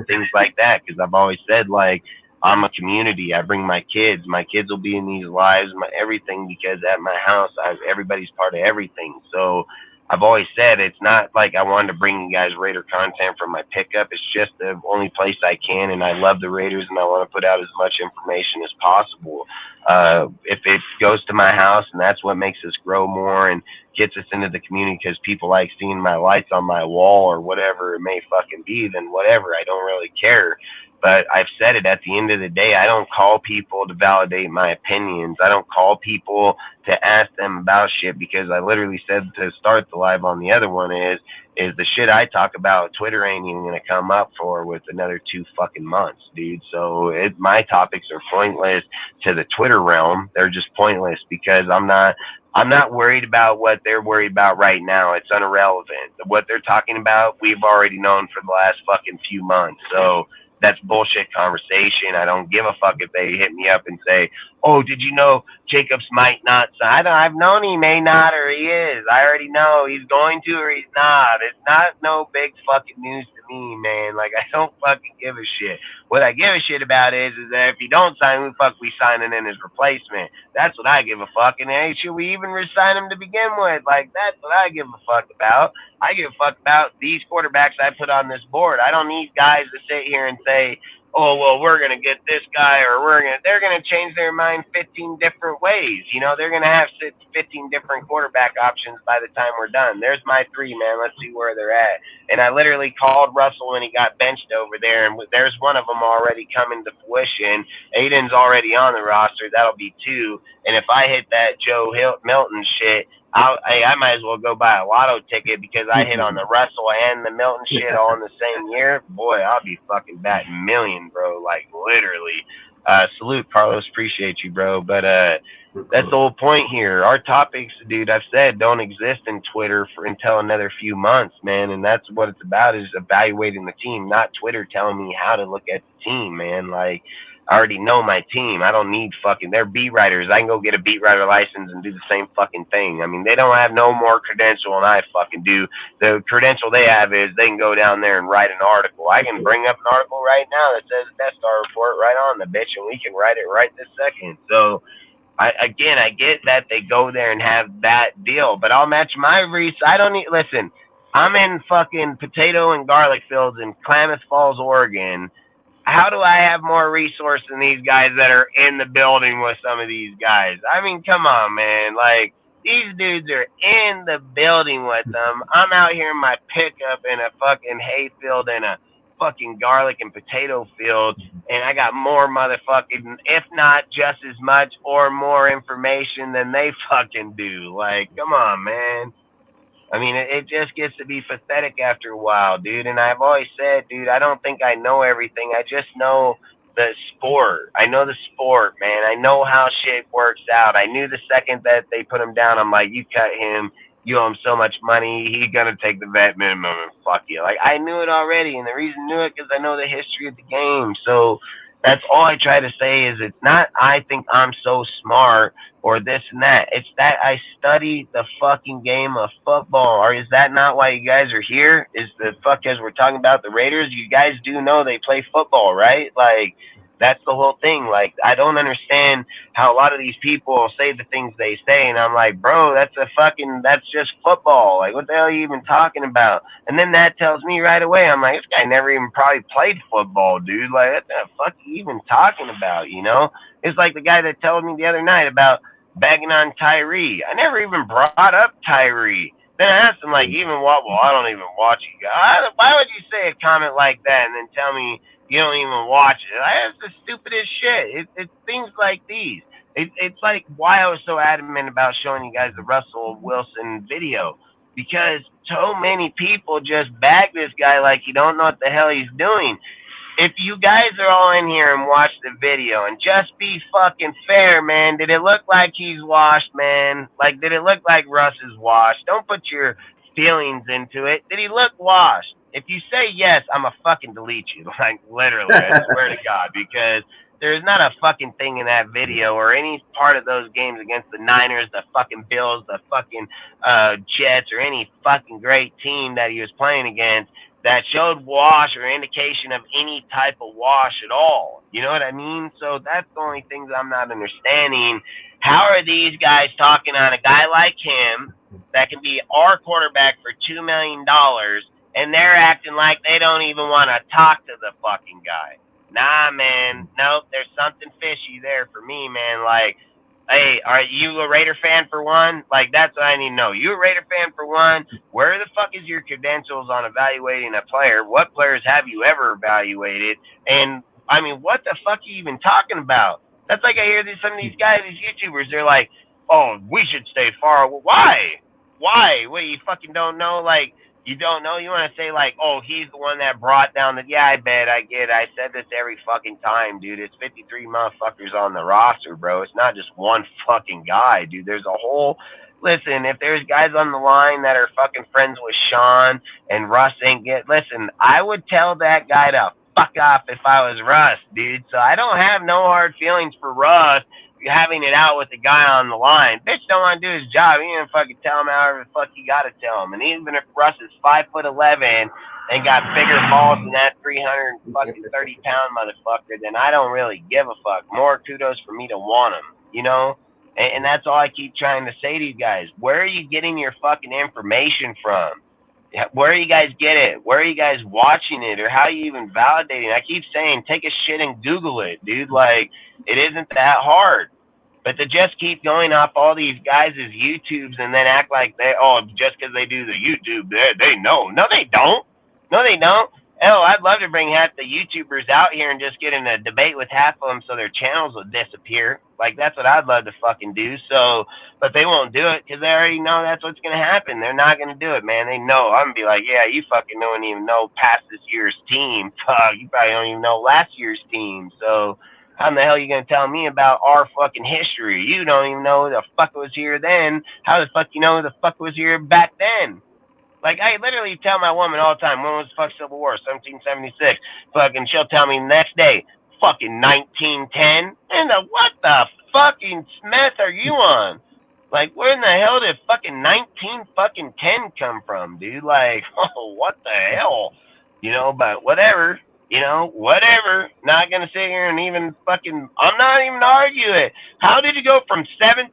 things like that. Because I've always said, like, I'm a community. I bring my kids. My kids will be in these lives, everything, because at my house, everybody's part of everything. So I've always said it's not like I wanted to bring you guys Raider content from my pickup. It's just the only place I can, and I love the Raiders, and I want to put out as much information as possible. If it goes to my house, and that's what makes us grow more and gets us into the community, because people like seeing my lights on my wall or whatever it may fucking be, then whatever. I don't really care. But I've said it, at the end of the day, I don't call people to validate my opinions. I don't call people to ask them about shit, because I literally said to start the live on the other one is the shit I talk about, Twitter ain't even going to come up for with another 2 fucking months, dude. So my topics are pointless to the Twitter realm. They're just pointless, because I'm not worried about what they're worried about right now. It's irrelevant. What they're talking about, we've already known for the last fucking few months. So that's bullshit conversation. I don't give a fuck if they hit me up and say, oh, did you know Jacobs might not sign. I've known he may not or he is. I already know he's going to or he's not. It's not no big fucking news to me, man. Like, I don't fucking give a shit. What I give a shit about is that if he don't sign, who the fuck we signing in his replacement? That's what I give a fuck. And hey, should we even resign him to begin with? Like, that's what I give a fuck about. I give a fuck about these quarterbacks I put on this board. I don't need guys to sit here and say, oh, well, we're going to get this guy or they're going to change their mind 15 different ways. You know, they're going to have 15 different quarterback options by the time we're done. There's my three, man. Let's see where they're at. And I literally called Russell when he got benched over there, and there's one of them already coming to fruition. Aiden's already on the roster. That'll be two. And if I hit that Joe Milton shit, I might as well go buy a lotto ticket because I hit on the Russell and the Milton shit all in the same year. Boy, I'll be fucking batting million, bro. Like, literally. Salute, Carlos. Appreciate you, bro. But that's the whole point here. Our topics, dude, I've said, don't exist in Twitter until another few months, man. And that's what it's about, is evaluating the team, not Twitter telling me how to look at the team, man. Like, I already know my team. I don't need fucking, they're beat writers. I can go get a beat writer license and do the same fucking thing. I mean, they don't have no more credential than I fucking do. The credential they have is they can go down there and write an article. I can bring up an article right now that says Death Star Report right on the bitch, and we can write it right this second. So, I get that they go there and have that deal, but I'll match my research. I don't need, listen, I'm in fucking potato and garlic fields in Klamath Falls, Oregon. How do I have more resource than these guys that are in the building with some of these guys? I mean, come on, man. Like, these dudes are in the building with them. I'm out here in my pickup in a fucking hay field and a fucking garlic and potato field, and I got more motherfucking, if not just as much or more information than they fucking do. Like, come on, man. I mean, it just gets to be pathetic after a while, dude. And I've always said, dude, I don't think I know everything. I just know the sport. I know the sport, man. I know how shit works out. I knew the second that they put him down, I'm like, you cut him, you owe him so much money, he's gonna take the vet minimum and fuck you. Like, I knew it already, and the reason I knew it because I know the history of the game. So that's all I try to say is it's not I think I'm so smart or this and that. It's that I study the fucking game of football. Or is that not why you guys are here? Is the fuck, as we're talking about the Raiders, you guys do know they play football, right? Like, that's the whole thing. Like, I don't understand how a lot of these people say the things they say, and I'm like, bro, that's just football. Like, what the hell are you even talking about? And then that tells me right away, I'm like, this guy never even probably played football, dude. Like, what the fuck are you even talking about, you know? It's like the guy that told me the other night about bagging on Tyree. I never even brought up Tyree. Then I asked him, like, well, I don't even watch you guys. Why would you say a comment like that and then tell me you don't even watch it? That's the stupidest shit. It's things like these. It's like why I was so adamant about showing you guys the Russell Wilson video. Because so many people just bag this guy like he don't know what the hell he's doing. If you guys are all in here and watch the video and just be fucking fair, man, did it look like he's washed, man? Like, did it look like Russ is washed? Don't put your feelings into it. Did he look washed? If you say yes, I'm a fucking delete you. Like, literally, I swear to God, because there's not a fucking thing in that video or any part of those games against the Niners, the fucking Bills, the fucking Jets, or any fucking great team that he was playing against that showed wash or indication of any type of wash at all. You know what I mean? So that's the only things I'm not understanding. How are these guys talking on a guy like him that can be our quarterback for $2 million, and they're acting like they don't even want to talk to the fucking guy? Nah, man. Nope, there's something fishy there for me, man. Like, hey, are you a Raider fan for one? Like, that's what I need to know. You a Raider fan for one? Where the fuck is your credentials on evaluating a player? What players have you ever evaluated? And, I mean, what the fuck are you even talking about? That's like I hear some of these guys, these YouTubers, they're like, oh, we should stay far away. Why? Why? What, you fucking don't know? Like, you don't know? You want to say, like, oh, he's the one that brought down the... Yeah, I bet. I get it. I said this every fucking time, dude. It's 53 motherfuckers on the roster, bro. It's not just one fucking guy, dude. There's a whole... Listen, if there's guys on the line that are fucking friends with Sean and Russ ain't get... Listen, I would tell that guy to fuck off if I was Russ, dude. So I don't have no hard feelings for Russ having it out with the guy on the line. Bitch don't want to do his job. He didn't fucking tell him however the fuck you got to tell him. And even if Russ is 5'11" and got bigger balls than that 330-pound motherfucker, then I don't really give a fuck. More kudos for me to want him, you know? And that's all I keep trying to say to you guys. Where are you getting your fucking information from? Where do you guys get it? Where are you guys watching it? Or how are you even validating? I keep saying, take a shit and Google it, dude. Like, it isn't that hard. But to just keep going off all these guys' YouTubes and then act like just because they do the YouTube, they know. No, they don't. No, they don't. Hell, I'd love to bring half the YouTubers out here and just get in a debate with half of them so their channels will disappear. Like, that's what I'd love to fucking do. So, but they won't do it because they already know that's what's going to happen. They're not going to do it, man. They know. I'm going to be like, yeah, you fucking don't even know past this year's team. Fuck, you probably don't even know last year's team. So, how in the hell are you going to tell me about our fucking history? You don't even know who the fuck was here then. How the fuck you know who the fuck was here back then? Like, I literally tell my woman all the time, when was the fuck Civil War? 1776. Fucking, she'll tell me the next day, fucking 1910. And what the fucking Smith are you on? Like, where in the hell did fucking 1910 come from, dude? Like, oh, what the hell? You know, but whatever. You know, whatever. Not gonna sit here and even fucking, I'm not even argue it. How did you go from 17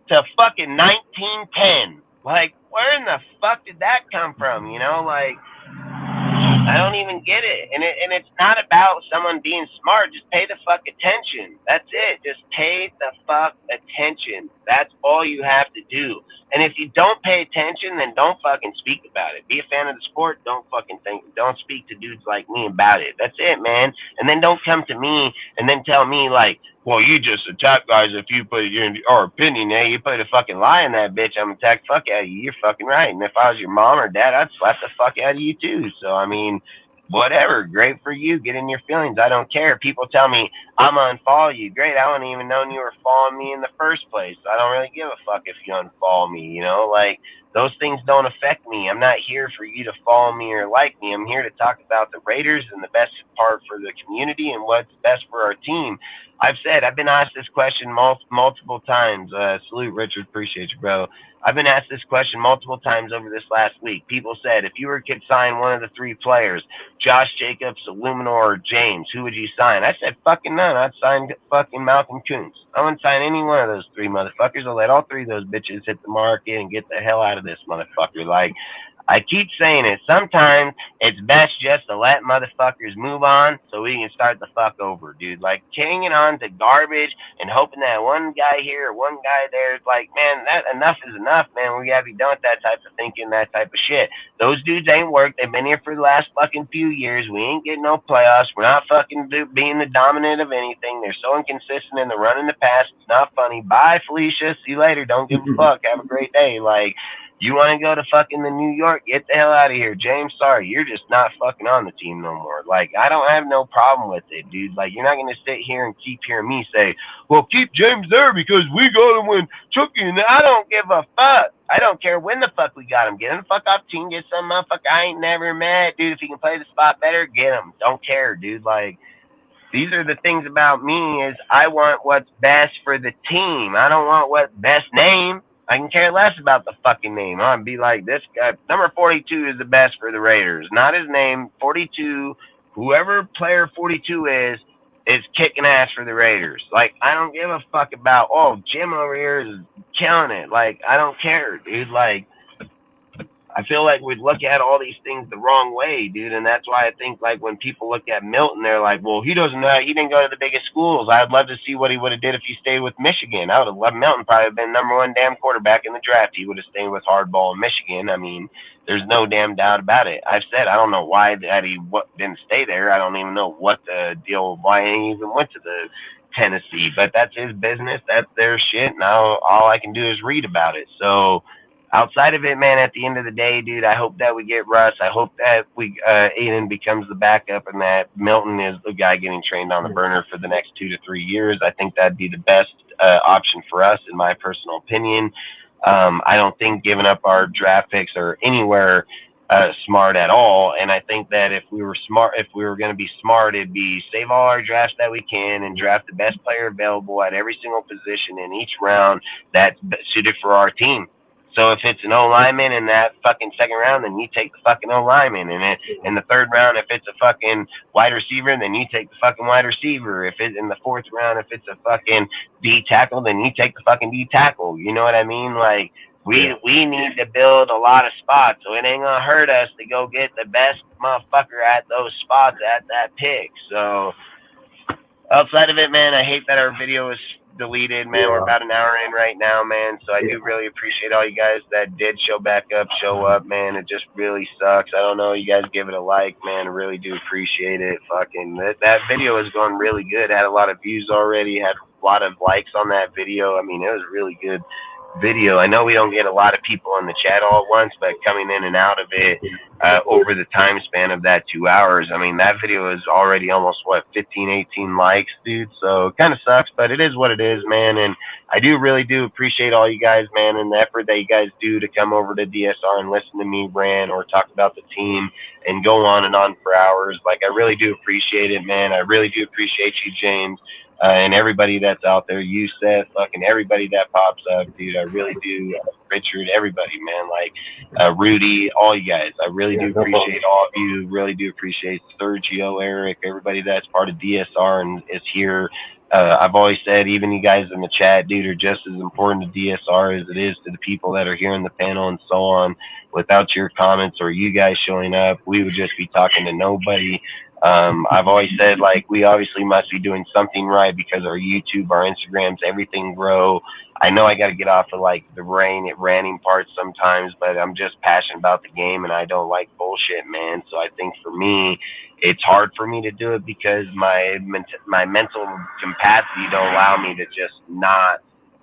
to fucking 1910? Like, where in the fuck did that come from? You know, like, I don't even get it. And it's not about someone being smart. Just pay the fuck attention. That's it. Just pay the fuck attention. That's all you have to do. And if you don't pay attention, then don't fucking speak about it. Be a fan of the sport. Don't speak to dudes like me about it. That's it, man. And then don't come to me and then tell me like, well, you just attack guys if you put your opinion. Yeah, you put a fucking lie in that bitch, I'm gonna attack the fuck out of you. You're fucking right. And if I was your mom or dad, I'd slap the fuck out of you too. So I mean, whatever. Great for you. Get in your feelings. I don't care. People tell me I'm gonna unfollow you. Great. I wouldn't even know you were following me in the first place. I don't really give a fuck if you unfollow me. You know, like those things don't affect me. I'm not here for you to follow me or like me. I'm here to talk about the Raiders and the best part for the community and what's best for our team. I've been asked this question multiple times. Salute, Richard. Appreciate you, bro. I've been asked this question multiple times over this last week. People said, if you could sign one of the three players, Josh Jacobs, Illuminor, or James, who would you sign? I said, fucking none. I'd sign fucking Malcolm Kuntz. I wouldn't sign any one of those three motherfuckers. I'll let all three of those bitches hit the market and get the hell out of this motherfucker. Like, I keep saying it. Sometimes it's best just to let motherfuckers move on so we can start the fuck over, dude. Like, hanging on to garbage and hoping that one guy here or one guy there is like, man, that enough is enough, man. We gotta be done with that type of thinking, that type of shit. Those dudes ain't worked. They've been here for the last fucking few years. We ain't getting no playoffs. We're not fucking being the dominant of anything. They're so inconsistent in the run in the pass. It's not funny. Bye, Felicia. See you later. Don't give a fuck. Have a great day. Like, you want to go to fucking the New York? Get the hell out of here. James, sorry, you're just not fucking on the team no more. Like, I don't have no problem with it, dude. Like, you're not going to sit here and keep hearing me say, well, keep James there because we got him when Chucky, and I don't give a fuck. I don't care when the fuck we got him. Get him the fuck off the team. Get some motherfucker I ain't never met. Dude, if he can play the spot better, get him. Don't care, dude. Like, these are the things about me is I want what's best for the team. I don't want what's best name. I can care less about the fucking name. I'd be like, this guy, number 42 is the best for the Raiders. Not his name. 42, whoever player 42 is kicking ass for the Raiders. Like, I don't give a fuck about, oh, Jim over here is killing it. Like, I don't care, dude. Like, I feel like we look at all these things the wrong way, dude, and that's why I think, like, when people look at Milton, they're like, well, he doesn't know, he didn't go to the biggest schools. I'd love to see what he would have did if he stayed with Michigan. I would have loved Milton probably have been number one damn quarterback in the draft. He would have stayed with hardball in Michigan. I mean, there's no damn doubt about it. I've said I don't know why that he didn't stay there. I don't even know what the deal, why he even went to the Tennessee, but that's his business. That's their shit. Now all I can do is read about it. So, outside of it, man, at the end of the day, dude, I hope that we get Russ. I hope that Aiden becomes the backup and that Milton is the guy getting trained on the burner for the next 2 to 3 years. I think that'd be the best option for us, in my personal opinion. I don't think giving up our draft picks or anywhere smart at all. And I think that if we were smart, if we were going to be smart, it'd be save all our drafts that we can and draft the best player available at every single position in each round that's suited for our team. So if it's an O lineman in that fucking second round, then you take the fucking O lineman. And in the third round, if it's a fucking wide receiver, then you take the fucking wide receiver. If it's in the fourth round, if it's a fucking D tackle, then you take the fucking D tackle. You know what I mean? Like, we need to build a lot of spots, so it ain't gonna hurt us to go get the best motherfucker at those spots at that pick. So outside of it, man, I hate that our video is deleted, man. We're about an hour in right now, man. So I do really appreciate all you guys that did show up, man. It just really sucks. I don't know, you guys give it a like, man. I really do appreciate it. Fucking that video is going really good. Had a lot of views already. Had a lot of likes on that video. I mean, it was really good video. I know we don't get a lot of people in the chat all at once, but coming in and out of it over the time span of that 2 hours, I mean, that video is already almost, 15, 18 likes, dude. So it kind of sucks, but it is what it is, man. And I really do appreciate all you guys, man, and the effort that you guys do to come over to DSR and listen to me rant or talk about the team and go on and on for hours. Like, I really do appreciate it, man. I really do appreciate you, James. And everybody that's out there, you, Seth, fucking everybody that pops up, dude. I really do. Richard, everybody, man. Like Rudy, all you guys. I really do appreciate all of you. Really do appreciate Sergio, Eric, everybody that's part of DSR and is here. I've always said, even you guys in the chat, dude, are just as important to DSR as it is to the people that are here in the panel and so on. Without your comments or you guys showing up, we would just be talking to nobody. I've always said, like, we obviously must be doing something right because our YouTube, our Instagrams, everything grow. I know I got to get off of like the ranting parts sometimes, but I'm just passionate about the game and I don't like bullshit, man. So I think for me, it's hard for me to do it because my mental capacity don't allow me to just not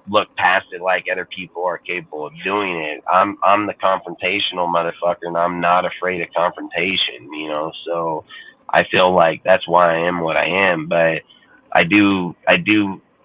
look past it like other people are capable of doing it. I'm the confrontational motherfucker and I'm not afraid of confrontation, you know. So I feel like that's why I am what I am. But I do,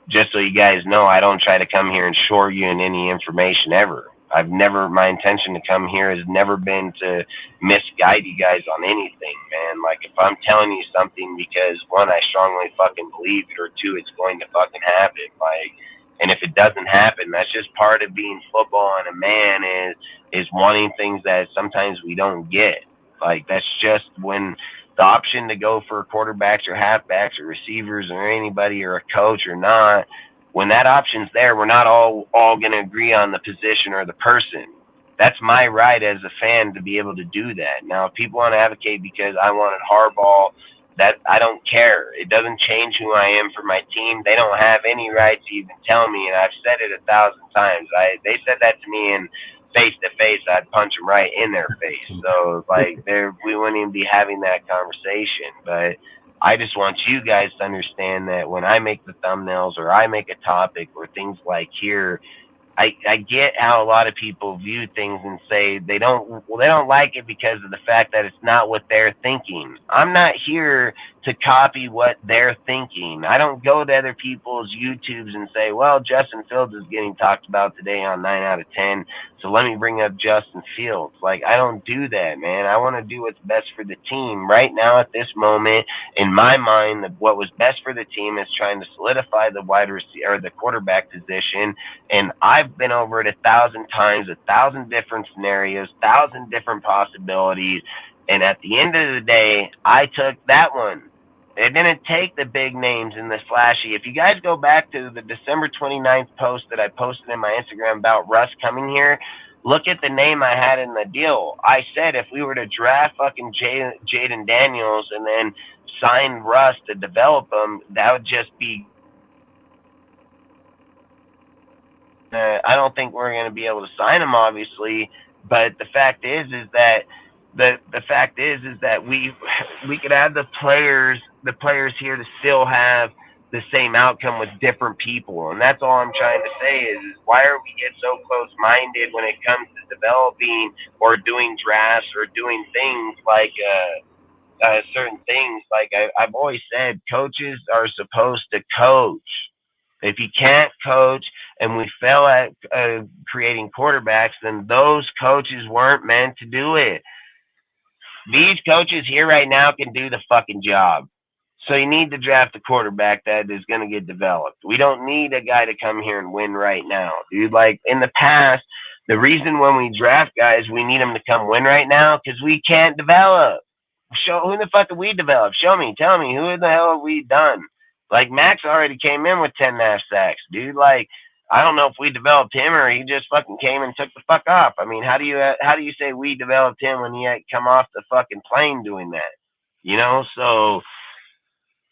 just so you guys know, I don't try to come here and short you in any information ever. My intention to come here has never been to misguide you guys on anything, man. Like, if I'm telling you something because, one, I strongly fucking believe it, or two, it's going to fucking happen. Like, and if it doesn't happen, that's just part of being football and a man is wanting things that sometimes we don't get. Like, that's just when the option to go for quarterbacks or halfbacks or receivers or anybody or a coach or not, when that option's there, we're not all going to agree on the position or the person. That's my right as a fan to be able to do that. Now, if people want to advocate because I wanted Harbaugh, that I don't care. It doesn't change who I am for my team. They don't have any right to even tell me, and I've said it 1,000 times. They said that to me in face to face, I'd punch them right in their face. So like, we wouldn't even be having that conversation. But I just want you guys to understand that when I make the thumbnails or I make a topic or things like here, I get how a lot of people view things and say they don't like it because of the fact that it's not what they're thinking. I'm not here to copy what they're thinking. I don't go to other people's YouTubes and say, well, Justin Fields is getting talked about today on 9 out of 10, so let me bring up Justin Fields. Like, I don't do that, man. I want to do what's best for the team. Right now, at this moment, in my mind, what was best for the team is trying to solidify the wide receiver or the quarterback position. And I've been over it 1,000 times, 1,000 different scenarios, 1,000 different possibilities. And at the end of the day, I took that one. It didn't take the big names and the flashy. If you guys go back to the December 29th post that I posted in my Instagram about Russ coming here, look at the name I had in the deal. I said if we were to draft fucking Jaden Daniels and then sign Russ to develop him, that would just be... I don't think we're going to be able to sign him, obviously, but the fact is that we could have the players here to still have the same outcome with different people. And that's all I'm trying to say is why are we get so close-minded when it comes to developing or doing drafts or doing things like certain things. Like I've always said, coaches are supposed to coach. If you can't coach and we fail at creating quarterbacks, then those coaches weren't meant to do it. These coaches here right now can do the fucking job. So you need to draft a quarterback that is going to get developed. We don't need a guy to come here and win right now, dude. Like in the past, the reason when we draft guys, we need them to come win right now because we can't develop. Show who the fuck have we developed? Show me, tell me who the hell have we done? Like Max already came in with 10.5 sacks, dude. Like I don't know if we developed him or he just fucking came and took the fuck off. I mean, how do you say we developed him when he had come off the fucking plane doing that? You know, so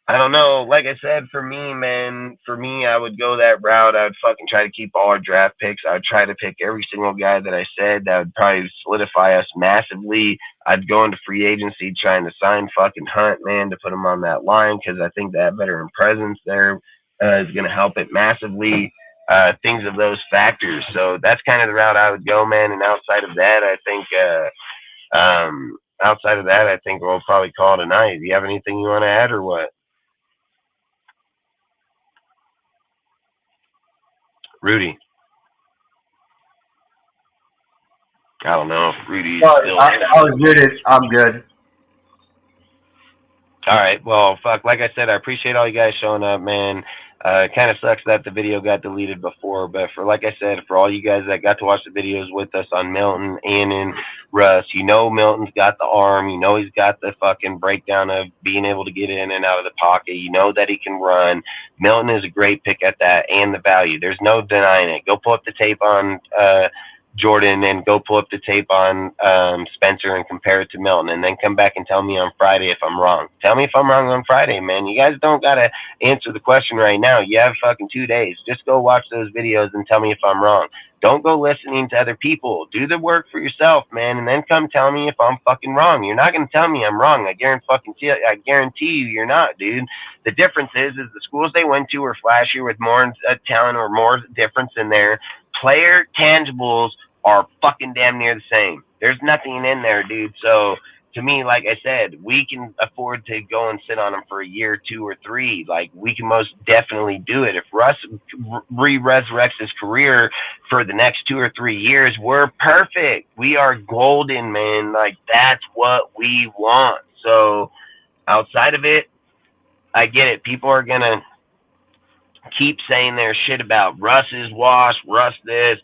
I don't know. Like I said, for me, man, for me, I would go that route. I would fucking try to keep all our draft picks. I would try to pick every single guy that I said that would probably solidify us massively. I'd go into free agency trying to sign fucking Hunt, man, to put him on that line because I think that veteran presence there is going to help it massively. Things of those factors. So that's kind of the route I would go, man. And outside of that, I think we'll probably call it a night. Do you have anything you want to add or what? Rudy. I don't know if Rudy's still I was muted. I'm good. All right. Well, fuck. Like I said, I appreciate all you guys showing up, man. It kind of sucks that the video got deleted before, but like I said, for all you guys that got to watch the videos with us on Milton, Annan, Russ, you know Milton's got the arm. You know he's got the fucking breakdown of being able to get in and out of the pocket. You know that he can run. Milton is a great pick at that and the value. There's no denying it. Go pull up the tape on Jordan and go pull up the tape on Spencer and compare it to Milton and then come back and tell me on Friday if I'm wrong. Tell me if I'm wrong on Friday, man. You guys don't got to answer the question right now. You have fucking 2 days. Just go watch those videos and tell me if I'm wrong. Don't go listening to other people. Do the work for yourself, man, and then come tell me if I'm fucking wrong. You're not going to tell me I'm wrong. I guarantee you you're not, dude. The difference is the schools they went to were flashier with more talent or more difference in their player tangibles are fucking damn near the same. There's nothing in there, dude. So to me, like I said, we can afford to go and sit on him for a year, 2 or 3. Like we can most definitely do it. If Russ resurrects his career for the next 2 or 3 years, we're perfect. We are golden, man. Like that's what we want. So outside of it, I get it. People are gonna keep saying their shit about Russ is washed, Russ this.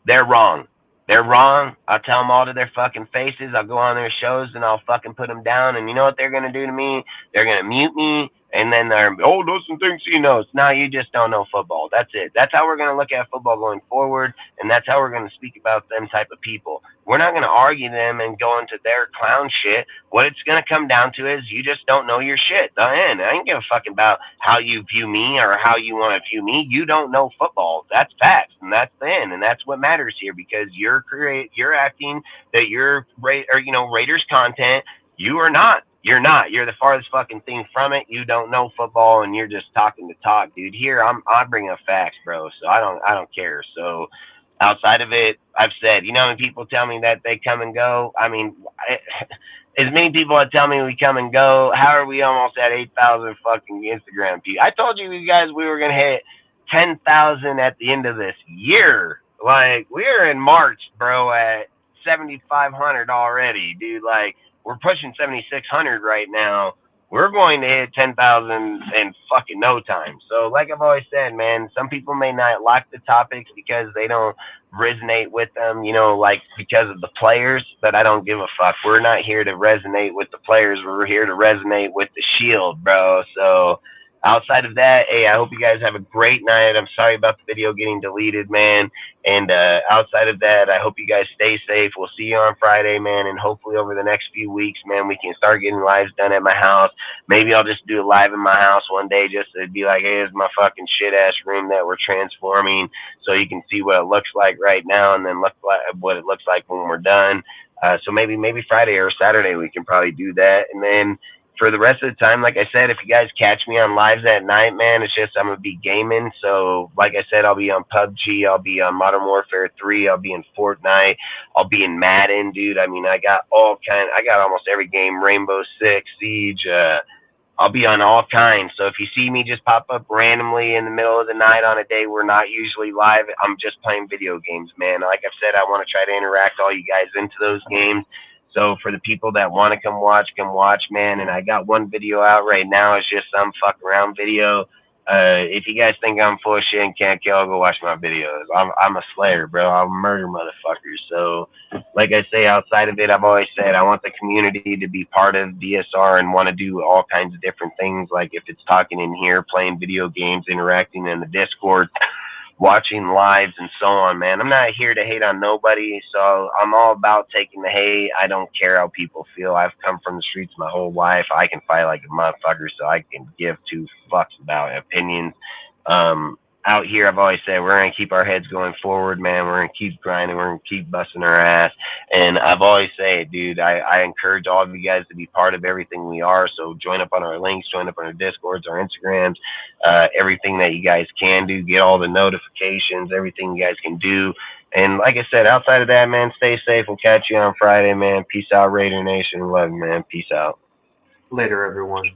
They're wrong. They're wrong. I'll tell them all to their fucking faces. I'll go on their shows and I'll fucking put them down. And you know what they're going to do to me? They're going to mute me. And then they're, oh, those some things he knows. No, you just don't know football. That's it. That's how we're going to look at football going forward. And that's how we're going to speak about them type of people. We're not going to argue them and go into their clown shit. What it's going to come down to is you just don't know your shit. The end. I ain't give a fuck about how you view me or how you want to view me. You don't know football. That's facts. And that's the end. And that's what matters here because you're acting that you're Raiders content. You are not. You're not. You're the farthest fucking thing from it. You don't know football and you're just talking to talk, dude. Here I bring up facts, bro. So I don't care. So outside of it, I've said, you know, when people tell me that they come and go, I mean, as many people that tell me we come and go, how are we almost at 8,000 fucking Instagram views? I told you guys we were going to hit 10,000 at the end of this year. Like, we're in March, bro, at 7,500 already, dude. Like, we're pushing 7,600 right now. We're going to hit 10,000 in fucking no time. So like I've always said, man, some people may not like the topics because they don't resonate with them, you know, like because of the players, but I don't give a fuck. We're not here to resonate with the players. We're here to resonate with the shield, bro. So outside of that, hey, I hope you guys have a great night. I'm sorry about the video getting deleted, man. And outside of that, I hope you guys stay safe. We'll see you on Friday, man. And hopefully over the next few weeks, man, we can start getting lives done at my house. Maybe I'll just do a live in my house one day just to be like, hey, it's my fucking shit-ass room that we're transforming so you can see what it looks like right now and then look like what it looks like when we're done. So maybe Friday or Saturday we can probably do that. And then for the rest of the time, like I said, if you guys catch me on lives at night, man, it's just I'm going to be gaming. So, like I said, I'll be on PUBG. I'll be on Modern Warfare 3. I'll be in Fortnite. I'll be in Madden, dude. I mean, I got almost every game, Rainbow Six, Siege. I'll be on all kinds. So if you see me just pop up randomly in the middle of the night on a day we're not usually live, I'm just playing video games, man. Like I've said, I want to try to interact all you guys into those games. So for the people that want to come watch, man. And I got one video out right now. It's just some fuck around video. If you guys think I'm full of shit and can't kill, go watch my videos. I'm a slayer, bro. I'll murder motherfuckers. So, like I say, outside of it, I've always said I want the community to be part of DSR and want to do all kinds of different things. Like if it's talking in here, playing video games, interacting in the Discord, watching lives and so on, man. I'm not here to hate on nobody, so I'm all about taking the hate. I don't care how people feel. I've come from the streets my whole life. I can fight like a motherfucker, so I can give two fucks about opinions. Out here, I've always said we're going to keep our heads going forward, man. We're going to keep grinding. We're going to keep busting our ass. And I've always said, dude, I encourage all of you guys to be part of everything we are. So join up on our links, join up on our Discords, our Instagrams, everything that you guys can do. Get all the notifications, everything you guys can do. And like I said, outside of that, man, stay safe. We'll catch you on Friday, man. Peace out, Raider Nation. Love you, man. Peace out. Later, everyone.